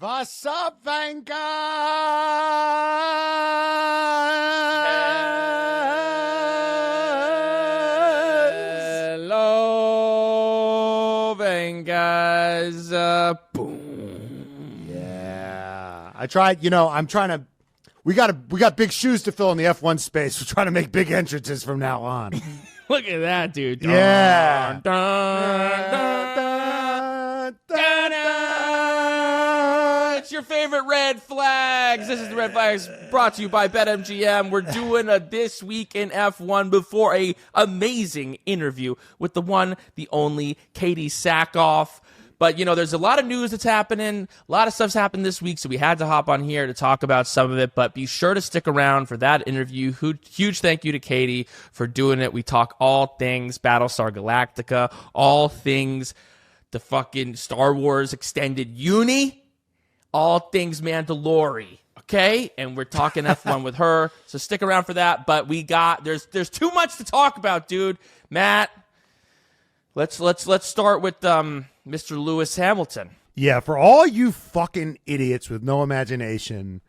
What's up, Vanguard? Hello, Vanguard. Boom. Yeah. I tried, I'm trying to, we got big shoes to fill in the F1 space. We're trying to make big entrances from now on. Look at that, dude. Yeah. Dun, dun, dun, dun, dun. It's your favorite red flags. This is the Red Flags brought to you by BetMGM. We're doing a This Week in F1 before a amazing interview with the one, the only Katee Sackhoff. But, there's a lot of news that's happening. A lot of stuff's happened this week, so we had to hop on here to talk about some of it. But be sure to stick around for that interview. Huge thank you to Katee for doing it. We talk all things Battlestar Galactica, all things the fucking Star Wars extended uni, all things Mandalorian. Okay? And we're talking F1 with her, so stick around for that. But there's too much to talk about, dude. Matt, let's start with Mr. Lewis Hamilton. Yeah, for all you fucking idiots with no imagination,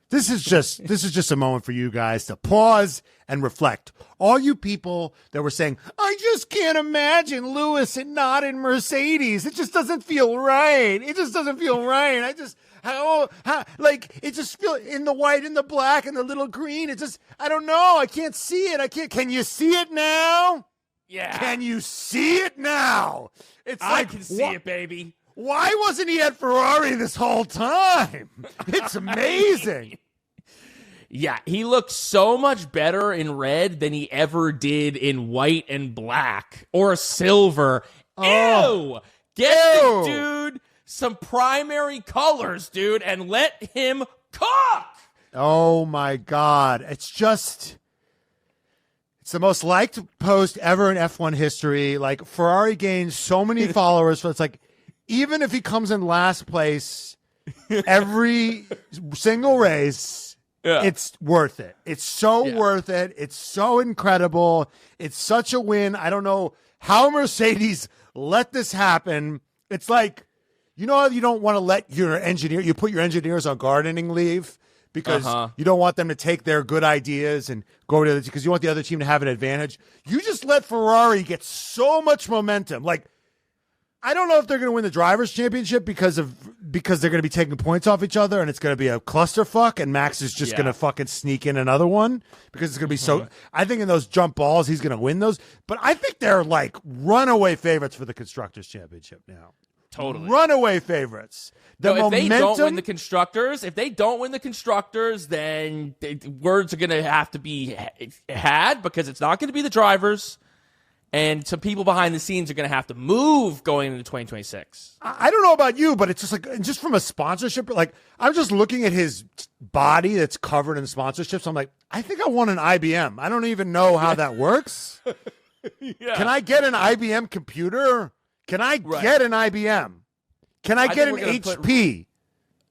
this is just a moment for you guys to pause and reflect. All you people that were saying, I just can't imagine Lewis and not in Mercedes. It just doesn't feel right. It just doesn't feel right. It just feel in the white and the black and the little green. I don't know. I can't see it. Can you see it now? Yeah. Can you see it now? I can see it, baby. Why wasn't he at Ferrari this whole time? It's amazing. Yeah, he looks so much better in red than he ever did in white and black or silver. Oh. Ew! Get the dude some primary colors, dude, and let him cook! Oh, my God. It's the most liked post ever in F1 history. Like, Ferrari gains so many followers. So it's like, even if he comes in last place every single race, it's worth it. It's so worth it. It's so incredible. It's such a win. I don't know how Mercedes let this happen. It's like, you don't want to let you put your engineers on gardening leave because you don't want them to take their good ideas and go to because you want the other team to have an advantage. You just let Ferrari get so much momentum. Like, I don't know if they're going to win the Drivers' Championship because they're going to be taking points off each other and it's going to be a clusterfuck and Max is just going to fucking sneak in another one because it's going to be so. I think in those jump balls he's going to win those, but I think they're like runaway favorites for the Constructors' Championship now. Totally. Runaway favorites. If they don't win the constructors, then words are going to have to be had because it's not going to be the drivers, and some people behind the scenes are going to have to move going into 2026. I don't know about you, but it's just from a sponsorship. Like, I'm just looking at his body that's covered in sponsorships. I'm like, I think I want an IBM. I don't even know how that works. Can I get an IBM computer? Can I get an IBM? Can I get an HP?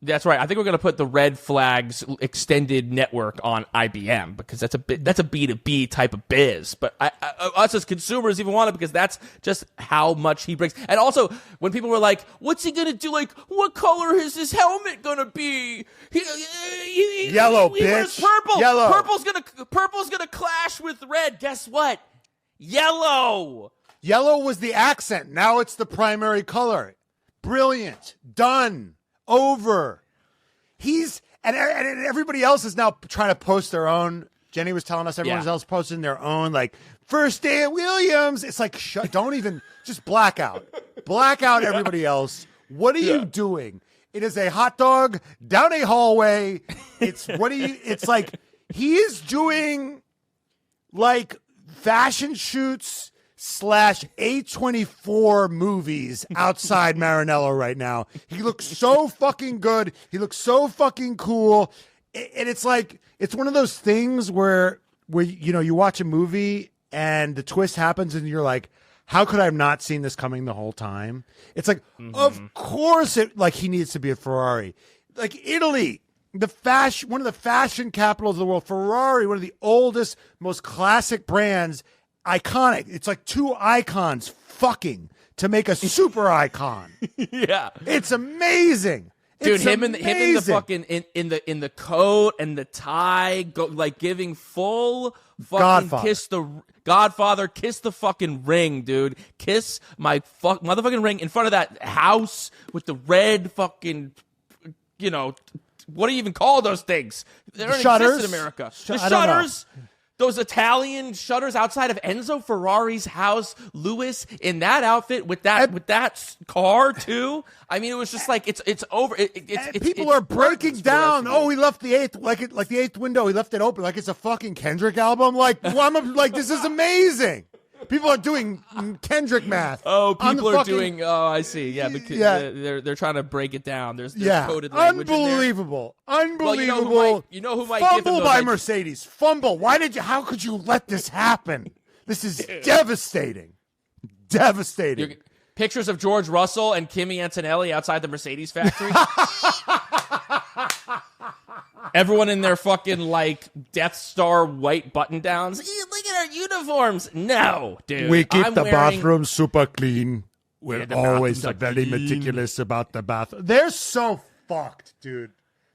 That's right. I think we're going to put the Red Flags extended network on IBM because that's a B2B type of biz. But us as consumers even want it because that's just how much he brings. And also, when people were like, "What's he going to do? Like, what color is his helmet going to be?" Yellow, he wears bitch. Purple. Yellow. Purple's gonna clash with red. Guess what? Yellow. Yellow was the accent. Now it's the primary color. Brilliant. Done. Over. And everybody else is now trying to post their own. Jenny was telling us everyone else posting their own, like, first day at Williams. It's like, don't even, just black out. Black out everybody else. What are you doing? It is a hot dog down a hallway. It's like, he is doing, like, fashion shoots / A24 movies outside Maranello right now. He looks so fucking good. He looks so fucking cool. And it's like, it's one of those things where you watch a movie and the twist happens and you're like, how could I have not seen this coming the whole time? It's like, of course he needs to be a Ferrari. Like Italy, one of the fashion capitals of the world, Ferrari, one of the oldest, most classic brands, iconic. It's like two icons fucking to make a super icon. Yeah. It's amazing. Dude, It's him in the amazing. fucking in the coat and the tie, like giving full fucking Godfather. kiss the fucking ring, dude. Kiss my motherfucking ring in front of that house with the red fucking, what do you even call those things? They don't exist in America. The shutters. Those Italian shutters outside of Enzo Ferrari's house, Lewis in that outfit with that car too. I mean, it was just like it's over. People are breaking down. Oh, he left the eighth like the eighth window. He left it open like it's a fucking Kendrick album. Like, like this is amazing. People are doing Kendrick math. Oh, people are doing. Oh, I see. Yeah, they're trying to break it down. There's coded language unbelievable, in there. unbelievable. Well, you know who might give him fumble by Mercedes. Fumble. How could you let this happen? This is devastating. Devastating. Pictures of George Russell and Kimi Antonelli outside the Mercedes factory. Everyone in their fucking like Death Star white button downs. Look at our uniforms. No, dude. We keep the bathroom super clean. We're always very meticulous about the bathroom. They're so fucked, dude.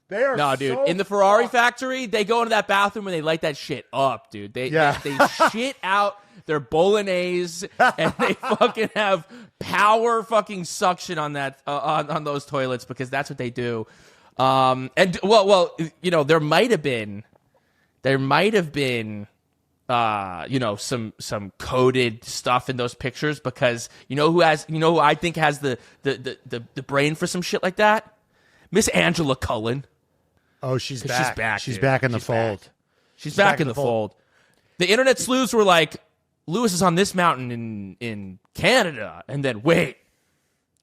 They are. No, dude. So in the Ferrari factory, they go into that bathroom and they light that shit up, dude. They shit out their bolognese and they fucking have power fucking suction on that on those toilets because that's what they do. And there might have been, some coded stuff in those pictures because who I think has the brain for some shit like that? Miss Angela Cullen. Oh, she's back. She's back. She's back in the fold. She's back in the fold. The internet sleuths were like, Lewis is on this mountain in Canada, and then wait.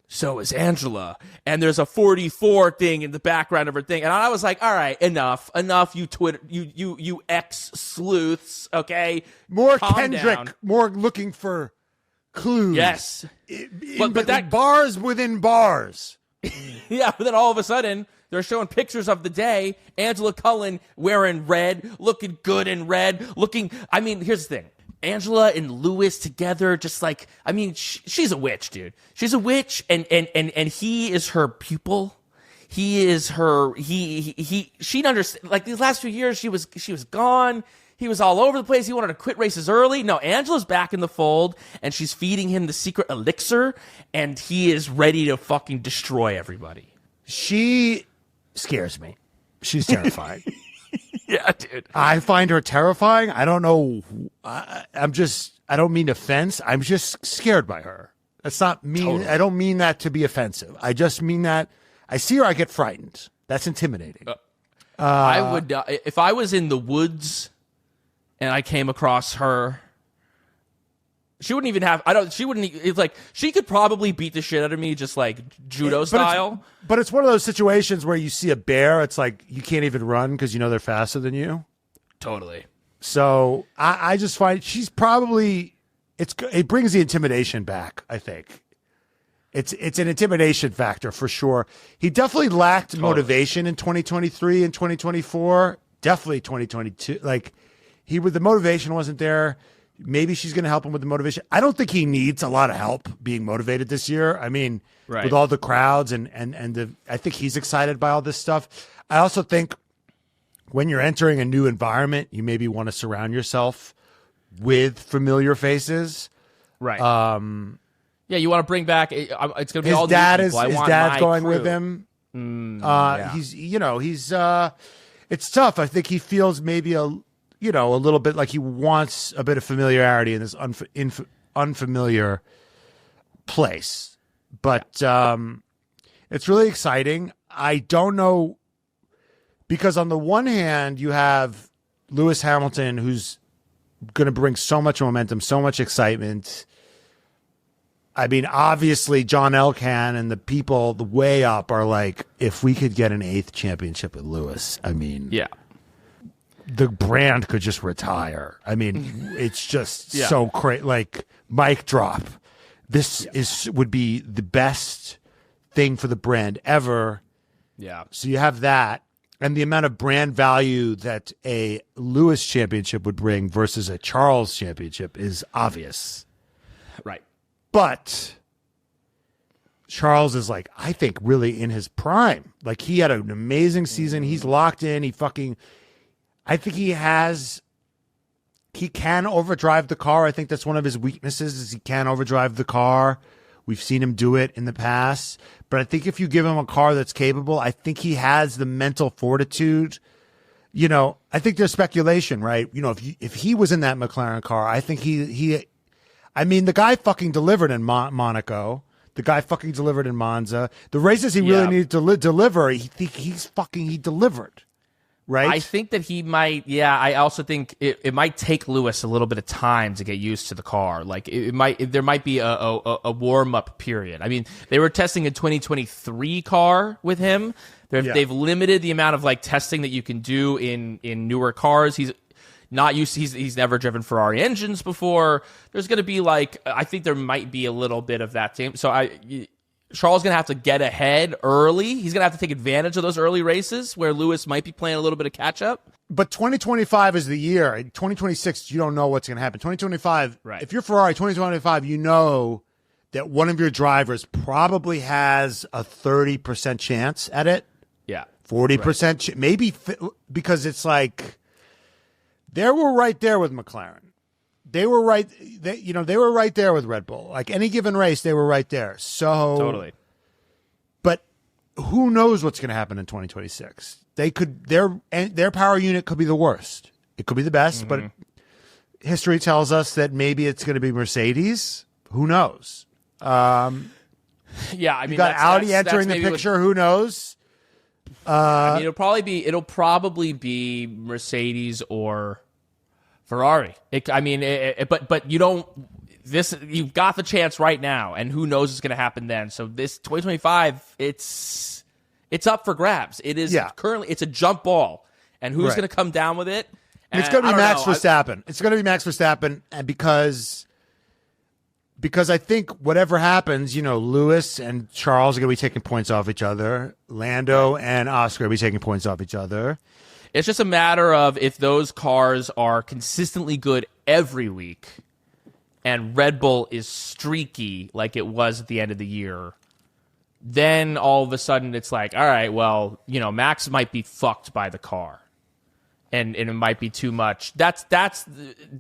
So is Angela. And there's a 44 thing in the background of her thing. And I was like, all right, enough, you Twitter, you ex-sleuths, okay? More Calm Kendrick, down. more looking for clues. Yes. But that bars within bars. Yeah, but then all of a sudden, they're showing pictures of the day. Angela Cullen wearing red, looking good in red, here's the thing. Angela and Lewis together, just like, she's a witch, dude. She's a witch, and he is her pupil. He is her. She'd understand. Like these last few years, she was gone. He was all over the place. He wanted to quit races early. No, Angela's back in the fold, and she's feeding him the secret elixir, and he is ready to fucking destroy everybody. She scares me. She's terrifying. Yeah, dude. I find her terrifying. I don't know. I don't mean offense. I'm just scared by her. That's not mean. Totally. I don't mean that to be offensive. I just mean that I see her, I get frightened. That's intimidating. I would, if I was in the woods and I came across her, she wouldn't even have, it's like, she could probably beat the shit out of me just like judo style. But it's one of those situations where you see a bear, it's like you can't even run because they're faster than you. Totally. So I just find she's probably, it brings the intimidation back, I think. It's an intimidation factor for sure. He definitely lacked motivation in 2023 and 2024. Definitely 2022. Like the motivation wasn't there. Maybe she's going to help him with the motivation. I don't think he needs a lot of help being motivated this year. With all the crowds and I think he's excited by all this stuff. I also think when you're entering a new environment, you maybe want to surround yourself with familiar faces. Right. Yeah, you want to bring back. It's going to be his all dad new is people. His dad's going with him. Yeah. He's it's tough. I think he feels maybe a little bit like he wants a bit of familiarity in this unfamiliar place. But it's really exciting. I don't know, because on the one hand, you have Lewis Hamilton, who's going to bring so much momentum, so much excitement. Obviously, John Elkann and the people the way up are like, if we could get an 8th championship with Lewis, yeah. The brand could just retire. It's just so crazy. Like, mic drop. This would be the best thing for the brand ever. Yeah. So you have that, and the amount of brand value that a Lewis championship would bring versus a Charles championship is obvious. Right. But Charles is like, I think, really in his prime. Like, he had an amazing season. He's locked in. I think he can overdrive the car. I think that's one of his weaknesses is he can overdrive the car. We've seen him do it in the past. But I think if you give him a car that's capable, I think he has the mental fortitude. You know, I think there's speculation, right? You know, if he was in that McLaren car, I think the guy fucking delivered in Monaco. The guy fucking delivered in Monza. The races he really needed to deliver, he delivered. Right? I think that he might. Yeah, I also think it might take Lewis a little bit of time to get used to the car. Like there might be a warm up period. I mean, they were testing a 2023 car with him. They've limited the amount of like testing that you can do in newer cars. He's not used. He's never driven Ferrari engines before. There's going to be I think there might be a little bit of that same. So Charles is going to have to get ahead early. He's going to have to take advantage of those early races where Lewis might be playing a little bit of catch up. But 2025 is the year. 2026, you don't know what's going to happen. 2025, right. If you're Ferrari, 2025, you know that one of your drivers probably has a 30% chance at it. Yeah. 40%, right. Maybe because it's like they were right there with McLaren. They were right. They were right there with Red Bull. Like any given race, they were right there. So totally. But who knows what's going to happen in 2026? Their power unit could be the worst. It could be the best, but history tells us that maybe it's going to be Mercedes. Who knows? Yeah, I mean, you got Audi entering the picture. Who knows? I mean, it'll probably be Mercedes or Ferrari. But you don't. You've got the chance right now, and who knows what's going to happen then. So this 2025, it's up for grabs. It is currently it's a jump ball, and who's going to come down with it? And it's going to be Max Verstappen. It's going to be Max Verstappen, and because I think whatever happens, Lewis and Charles are going to be taking points off each other. Lando and Oscar will be taking points off each other. It's just a matter of if those cars are consistently good every week and Red Bull is streaky like it was at the end of the year, then all of a sudden it's like, all right, well, Max might be fucked by the car. And it might be too much. That's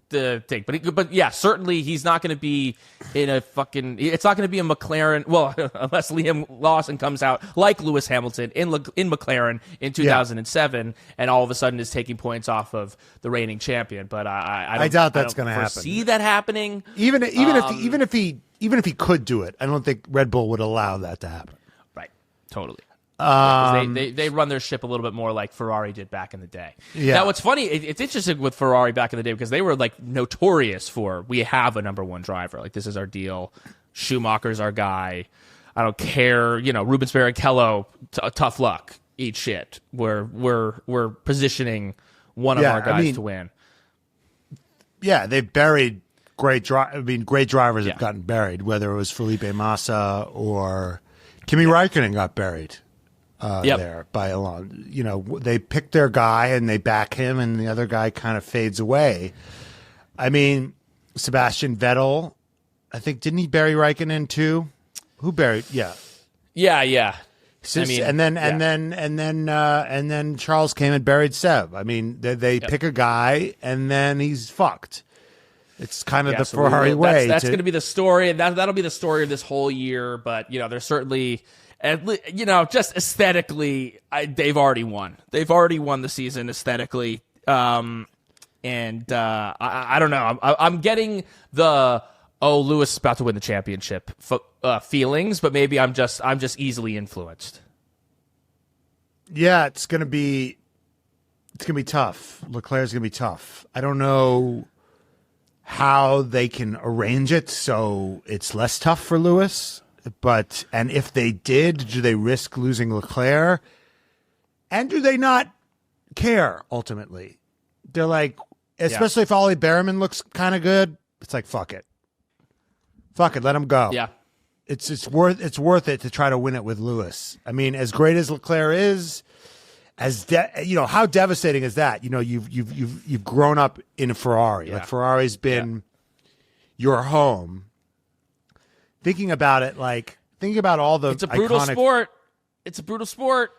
the thing. But yeah, certainly he's not going to be in a fucking. It's not going to be a McLaren. Well, unless Liam Lawson comes out like Lewis Hamilton in McLaren in 2007, and all of a sudden is taking points off of the reigning champion. But I doubt that's going to happen. See that happening. Even if he could do it, I don't think Red Bull would allow that to happen. Right. Totally. They run their ship a little bit more like Ferrari did back in the day. Yeah. Now, what's funny, it's interesting with Ferrari back in the day because they were like notorious for we have a number one driver. Like this is our deal. Schumacher's our guy. I don't care. Rubens Barrichello, tough luck. Eat shit. We're positioning one of our guys to win. Yeah, they buried great drivers have gotten buried. Whether it was Felipe Massa or Kimi Räikkönen got buried. There by Alonso. They pick their guy and they back him, and the other guy kind of fades away. I mean, Sebastian Vettel, I think, didn't he bury Raikkonen too? Who buried? Yeah. And then Charles came and buried Seb. I mean, they pick a guy and then he's fucked. It's kind of the Ferrari way. That's going to be the story. That'll be the story of this whole year. But there's certainly. And just aesthetically, they've already won. They've already won the season aesthetically, I don't know. I'm getting the Lewis is about to win the championship feelings, but maybe I'm just easily influenced. Yeah, it's gonna be tough. Leclerc's gonna be tough. I don't know how they can arrange it so it's less tough for Lewis. And if they did, do they risk losing Leclerc? And do they not care, ultimately? They're like, especially if Ollie Behrman looks kind of good, it's like, fuck it. Fuck it, let him go. Yeah. It's worth it to try to win it with Lewis. I mean, as great as Leclerc is, how devastating is that? You've grown up in a Ferrari. Yeah. Like Ferrari's been your home. Thinking about it, Think about all the It's a brutal iconic... sport. It's a brutal sport.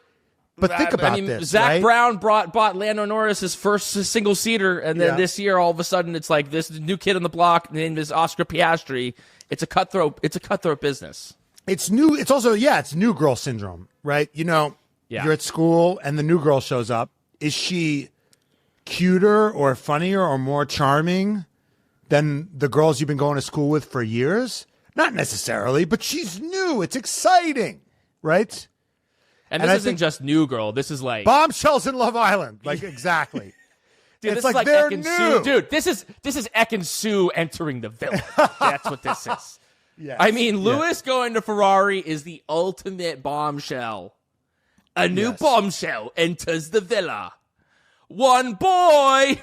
But think about this, Zach right? Brown bought Lando Norris his first single-seater, and then this year, all of a sudden, it's like this new kid on the block named is Oscar Piastri. It's a cutthroat business. It's new. It's also, it's new girl syndrome, right? You know, you're at school and the new girl shows up. Is she cuter or funnier or more charming than the girls you've been going to school with for years? Not necessarily, but she's new. It's exciting, right? And this isn't just new girl. This is like bombshells in Love Island. Like, exactly. Dude, it's this is like they're Ekin new. Su. Dude, this is Ekin Su entering the villa. That's what this is. Yes. I mean, Lewis going to Ferrari is the ultimate bombshell. A new bombshell enters the villa. One boy.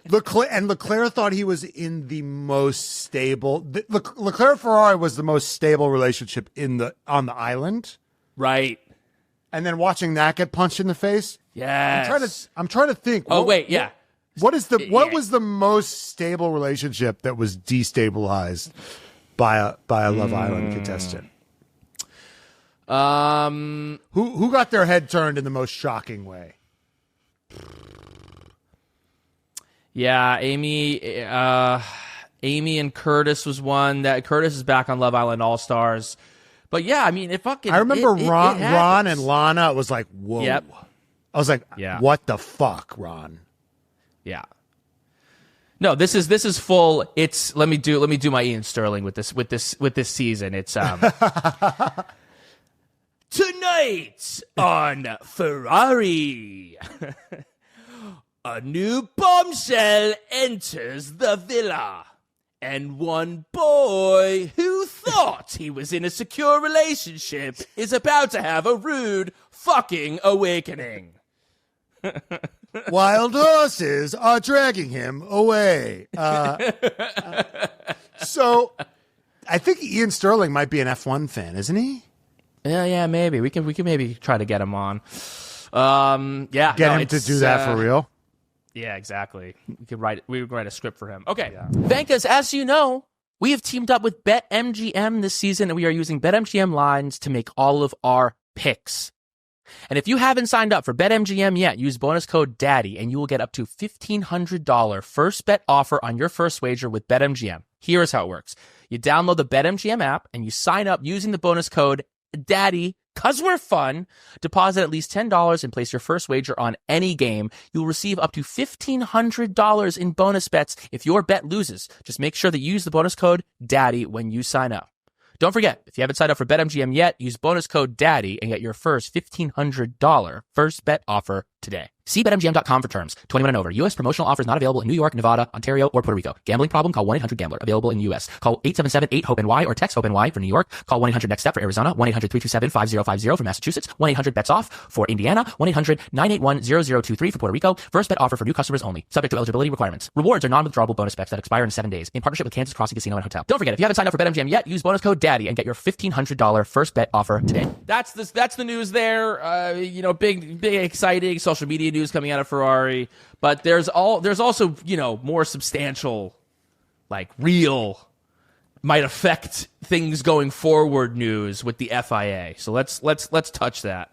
Leclerc thought he was in the most stable. Leclerc Ferrari was the most stable relationship on the island, right? And then watching that get punched in the face. Yes. I'm trying to think. What was the most stable relationship that was destabilized by a Love Island contestant? Who got their head turned in the most shocking way? Yeah, Amy and Curtis was one. That Curtis is back on Love Island All Stars. But yeah, I mean, I remember Ron and Lana was like, whoa. Yep. I was like, what the fuck, Ron? Yeah. No, this is full. It's let me do my Ian Sterling with this season. It's tonight on Ferrari. A new bombshell enters the villa. And one boy who thought he was in a secure relationship is about to have a rude fucking awakening. Wild horses are dragging him away. So I think Ian Sterling might be an F1 fan, isn't he? Yeah, maybe. We can maybe try to get him on. Get him to do that for real. Yeah, exactly. We could write a script for him. Okay. Yeah. Venkers, as you know, we have teamed up with BetMGM this season, and we are using BetMGM lines to make all of our picks. And if you haven't signed up for BetMGM yet, use bonus code DADDY, and you will get up to $1,500 first bet offer on your first wager with BetMGM. Here's how it works. You download the BetMGM app, and you sign up using the bonus code DADDY. Because we're fun, deposit at least $10 and place your first wager on any game. You'll receive up to $1,500 in bonus bets if your bet loses. Just make sure that you use the bonus code DADDY when you sign up. Don't forget, if you haven't signed up for BetMGM yet, use bonus code DADDY and get your first $1,500 first bet offer today. See BetMGM.com for terms. 21 and over. U.S. promotional offers not available in New York, Nevada, Ontario, or Puerto Rico. Gambling problem? Call 1-800-GAMBLER. Available in the U.S. Call 877-8-HOPENY or text HOPENY for New York. Call 1-800-NEXT-STEP for Arizona. 1-800-327-5050 for Massachusetts. 1-800-BETS-OFF for Indiana. 1-800-981-0023 for Puerto Rico. First bet offer for new customers only. Subject to eligibility requirements. Rewards are non-withdrawable bonus bets that expire in 7 days. In partnership with Kansas Crossing Casino and Hotel. Don't forget, if you haven't signed up for BetMGM yet, use bonus code DADDY and get your $1,500 first bet offer today. That's the news there. Big exciting social media news coming out of Ferrari. But there's also, more substantial, like real, might affect things going forward news with the FIA. So let's touch that.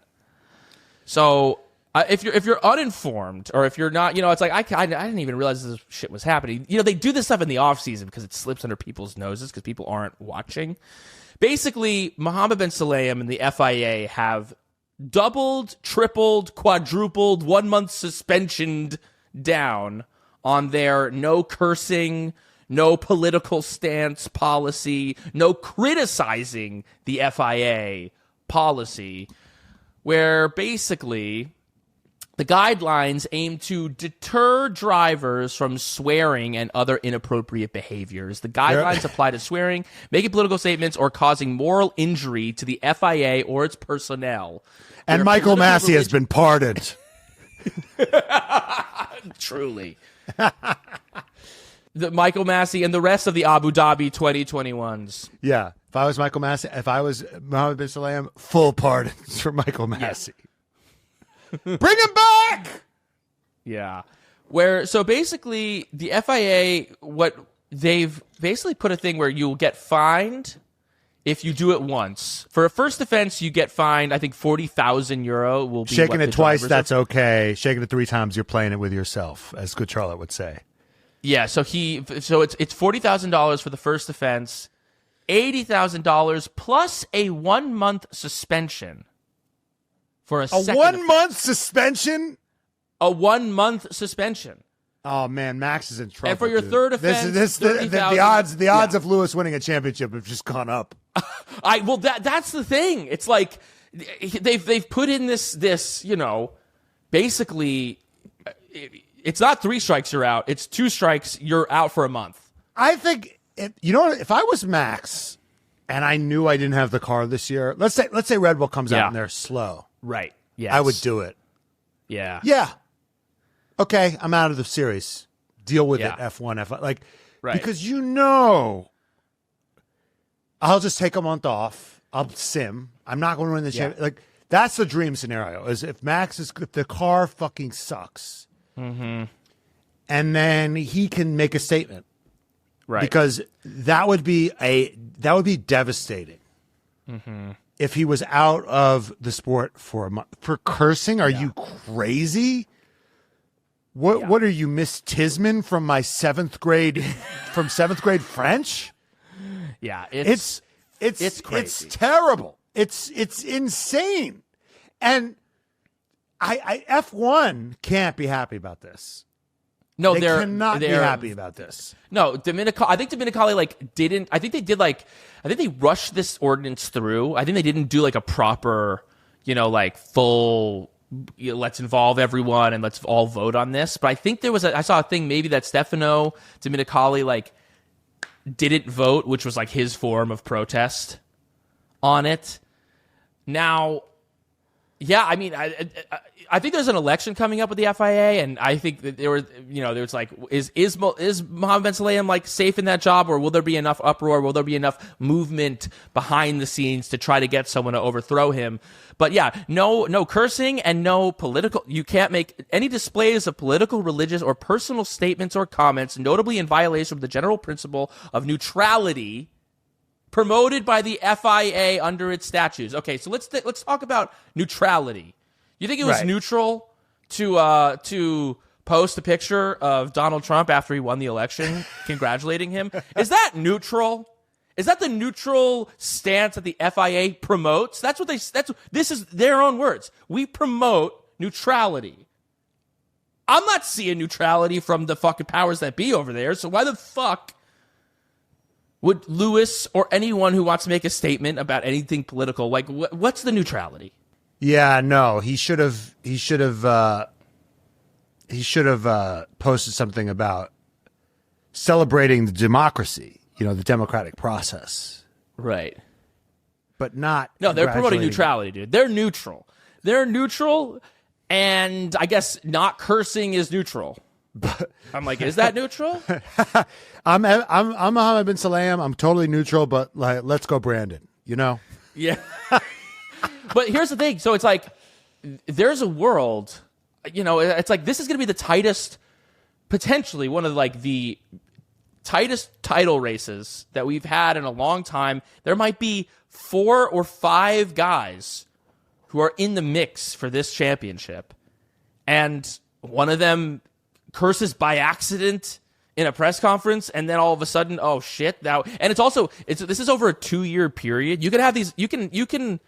So if you're uninformed, or if you're not, it's like I didn't even realize this shit was happening. They do this stuff in the off season because it slips under people's noses because people aren't watching. Basically, Mohammed bin Sulayem and the FIA have doubled, tripled, quadrupled, 1 month suspensioned down on their no cursing, no political stance policy, no criticizing the FIA policy, where basically the guidelines aim to deter drivers from swearing and other inappropriate behaviors. The guidelines apply to swearing, making political statements, or causing moral injury to the FIA or its personnel. And Michael Massey has been pardoned. Truly. The Michael Massey and the rest of the Abu Dhabi 2021s. Yeah. If I was Michael Massey, if I was Mohammed bin Sulayem, full pardons for Michael Massey. Yeah. Bring him back! Yeah. So basically, the FIA, what they've basically put a thing where you'll get fined if you do it once. For a first offense, you get fined, I think, €40,000 will be shaking what it twice, that's okay. Shaking it 3 times, you're playing it with yourself, as Good Charlotte would say. Yeah, so it's $40,000 for the first offense, $80,000 plus a 1-month suspension for a second 1-month suspension? A 1-month suspension. Oh man, Max is in trouble. And for your third offense, the odds of Lewis winning a championship have just gone up. That's the thing. It's like they've put in this basically it's not 3 strikes you're out. It's 2 strikes you're out for a month. I think if I was Max and I knew I didn't have the car this year, let's say Red Bull comes out and they're slow. Right. Yeah. I would do it. Yeah. Yeah. Okay, I'm out of the series. Deal with it, F1, F1. Because I'll just take a month off. I'll sim. I'm not going to win the championship. That's the dream scenario, is if the car fucking sucks. Mm-hmm. And then he can make a statement. Right. Because that would be devastating. Mm-hmm. If he was out of the sport for a month. For cursing? Are you crazy? What are you, Miss Tisman from my 7th grade French? Yeah, it's crazy. It's terrible. It's insane. And I F1 can't be happy about this. No, they cannot be happy about this. No, I think Dominicali didn't. I think they did I think they rushed this ordinance through. I think they didn't do a proper, full. Let's involve everyone and let's all vote on this. But I think I saw a thing maybe that Stefano Dominicali didn't vote, which was his form of protest on it. Now, yeah, I mean, I think there's an election coming up with the FIA, and I think that there was is Mohammed Ben Sulayem safe in that job, or will there be enough uproar? Will there be enough movement behind the scenes to try to get someone to overthrow him? But yeah, no cursing and no political. You can't make any displays of political, religious, or personal statements or comments, notably in violation of the general principle of neutrality promoted by the FIA under its statutes. Okay, so let's talk about neutrality. You think it was neutral to post a picture of Donald Trump after he won the election, congratulating him? Is that neutral? Is that the neutral stance that the FIA promotes? This is their own words. We promote neutrality. I'm not seeing neutrality from the fucking powers that be over there. So why the fuck would Lewis or anyone who wants to make a statement about anything political, what's the neutrality? Yeah, no, he should have posted something about celebrating the democracy, the democratic process. Right. But not. No, they're promoting neutrality, dude. They're neutral. And I guess not cursing is neutral. I'm is that neutral? I'm Mohammed bin Sulayem. I'm totally neutral, but let's go Brandon, Yeah. But here's the thing. So it's there's a world, it's this is going to be the tightest, potentially one of the tightest title races that we've had in a long time. There might be 4 or 5 guys who are in the mix for this championship. And one of them curses by accident in a press conference, and then all of a sudden, oh shit! And this is over a 2-year period. You can have these. You can.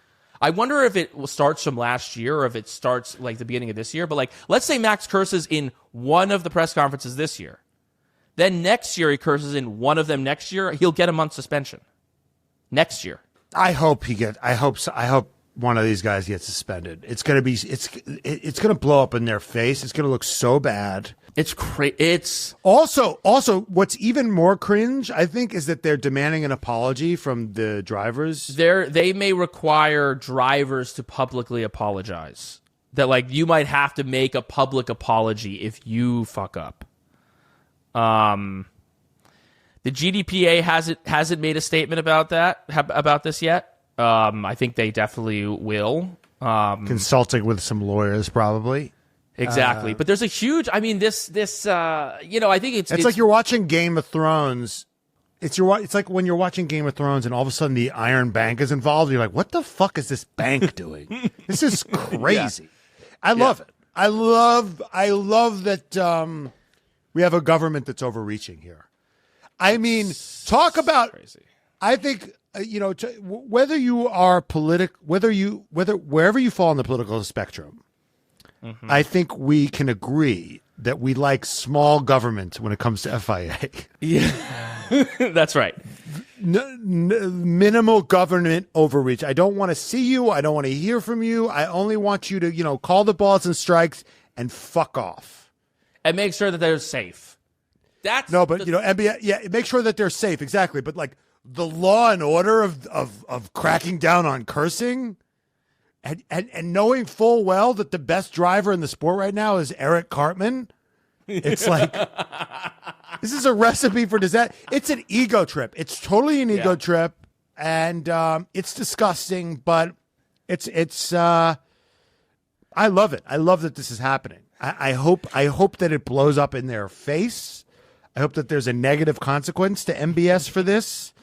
I wonder if it starts from last year or if it starts the beginning of this year. But let's say Max curses in one of the press conferences this year, then next year he curses in one of them. Next year he'll get a month suspension. Next year, I hope one of these guys gets suspended. It's gonna blow up in their face. It's gonna look so bad. It's also what's even more cringe, I think, is that they're demanding an apology from the drivers. They may require drivers to publicly apologize. That you might have to make a public apology if you fuck up. The GDPA hasn't made a statement about this yet. I think they definitely will. Consulting with some lawyers, probably. Exactly. But there's a huge, I think it's like you're watching Game of Thrones It's like when you're watching Game of Thrones and all of a sudden the Iron Bank is involved. You're like, what the fuck is this bank doing? This is crazy. I love it. I love that we have a government that's overreaching here. I mean, talk about crazy. I think whether you are wherever you fall on the political spectrum, I think we can agree that we like small government when it comes to FIA. Yeah, that's right. Minimal government overreach. I don't want to see you. I don't want to hear from you. I only want you to, call the balls and strikes and fuck off. And make sure that they're safe. That's NBA, make sure that they're safe. Exactly. But like the law and order of cracking down on cursing and knowing full well that the best driver in the sport right now is Eric Cartman. It's like, this is a recipe for disaster. It's an ego trip. It's totally an ego trip, and it's disgusting. But it's. I love it. I love that this is happening. I hope that it blows up in their face. I hope that there's a negative consequence to MBS for this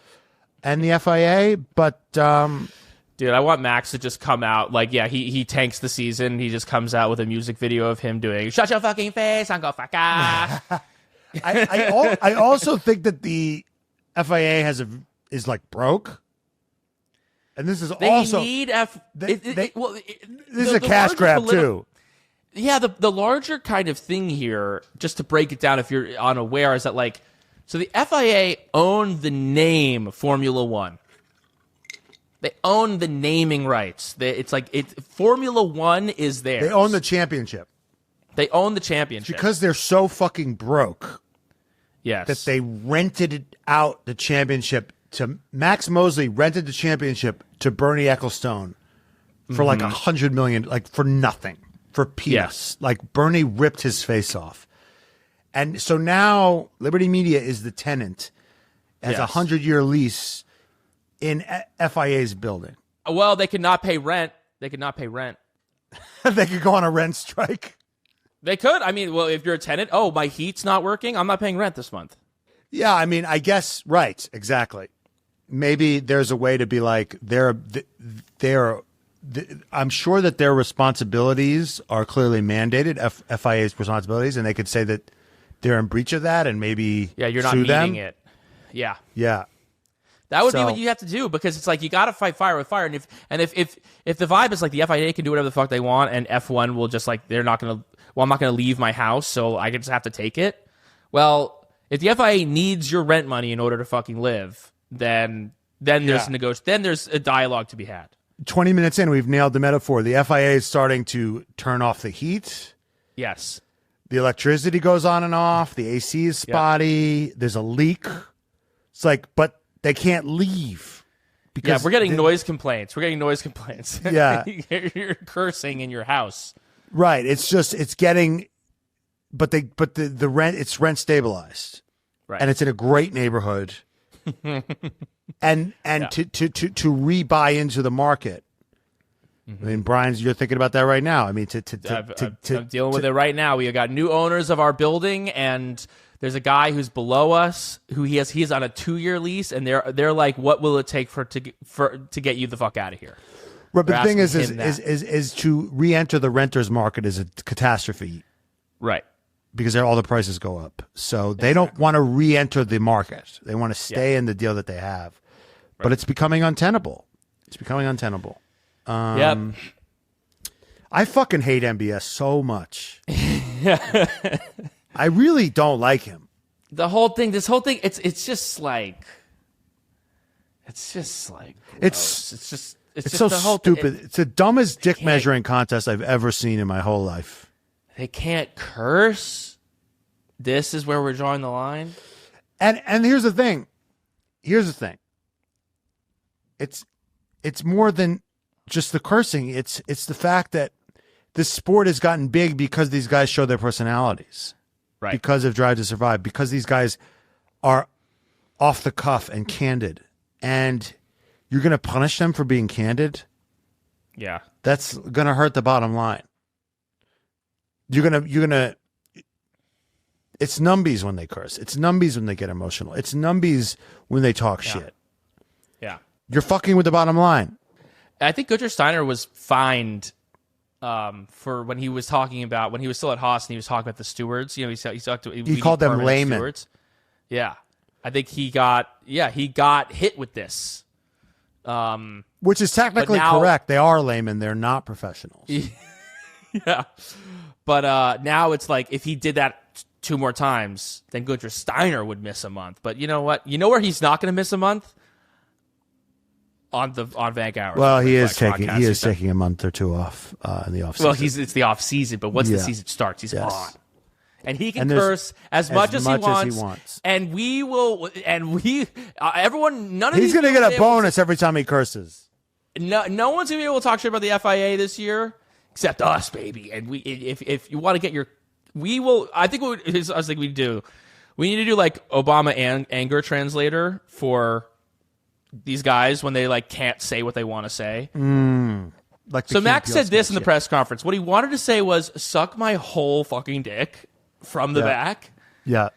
and the FIA. But dude, I want Max to just come out he tanks the season. He just comes out with a music video of him doing "Shut your fucking face, Uncle Fucker." I also think that the FIA is like broke, and this is this is a cash grab too. Yeah, the larger kind of thing here, just to break it down, if you're unaware, is that so the FIA owned the name Formula One. They own the naming rights. Formula One is theirs. They own the championship. They own the championship. Because they're so fucking broke. Yes. That they rented out the championship to Max Mosley rented the championship to Bernie Ecclestone for like $100 million, for nothing, for peanuts. Yes. Like Bernie ripped his face off. And so now Liberty Media is the tenant as a 100-year lease in FIA's building. Well, they could not pay rent. They could not pay rent. They could go on a rent strike. They could. I mean, well, if you're a tenant, my heat's not working, I'm not paying rent this month. Yeah, I mean, I guess, right, exactly. Maybe there's a way to be like, I'm sure that their responsibilities are clearly mandated, FIA's responsibilities, and they could say that they're in breach of that and maybe you're not sue meeting them. it. Yeah. Yeah. That would be what you have to do, because it's like you got to fight fire with fire. And if the vibe is like the FIA can do whatever the fuck they want, and F1 will just they're not going to. Well, I'm not going to leave my house, so I just have to take it. Well, if the FIA needs your rent money in order to fucking live, then there's then there's a dialogue to be had. 20 minutes in, we've nailed the metaphor. The FIA is starting to turn off the heat. Yes. The electricity goes on and off. The AC is spotty. Yep. There's a leak. It's like, but they can't leave. Because we're getting noise complaints. Yeah. You're cursing in your house. Right. It's getting, but the rent, it's rent stabilized. Right. And it's in a great neighborhood. and to rebuy into the market. I mean, Brian, you're thinking about that right now. I mean, I'm dealing with it right now. We got new owners of our building, and there's a guy who's below us who he's on a 2-year lease, and they're like, what will it take to get you the fuck out of here? Right, but the thing is to re-enter the renters market is a catastrophe. Right. Because all the prices go up. So they don't want to re-enter the market. They want to stay in the deal that they have. Right. But it's becoming untenable. Yep. I fucking hate MBS so much. I really don't like him. This whole thing, it's just like gross. It's so stupid. It's the dumbest dick measuring contest I've ever seen in my whole life. They can't curse. This is where we're drawing the line. And here's the thing. It's more than just the cursing. It's the fact that this sport has gotten big because these guys show their personalities. Right. Because of Drive to Survive. Because these guys are off the cuff and candid. And you're going to punish them for being candid? Yeah. That's going to hurt the bottom line. You're going to It's numbies when they curse. It's numbies when they get emotional. It's numbies when they talk shit. Yeah. You're fucking with the bottom line. I think Gunther Steiner was fined for when he was talking about, when he was still at Haas and he was talking about the stewards. You know, he called them laymen. Stewards. Yeah. I think he got hit with this. Which is technically correct. They are laymen. They're not professionals. Yeah. But now it's like if he did that 2 more times, then Gunther Steiner would miss a month. But you know what? You know where he's not going to miss a month? On Vank Hours. Well, he is taking a month or 2 off in the off season. Well, it's the off season, but once the season starts, he's on. And he can curse as much as he wants. And we will, everyone, none of he's going to get a bonus every time he curses. No one's going to be able to talk shit about the FIA this year, except us, baby. And if you want to get we will, I think we need to do like Obama anger translator for these guys when they like can't say what they want to say. So Max said this in the press conference. What he wanted to say was, suck my whole fucking dick from the back. Yeah.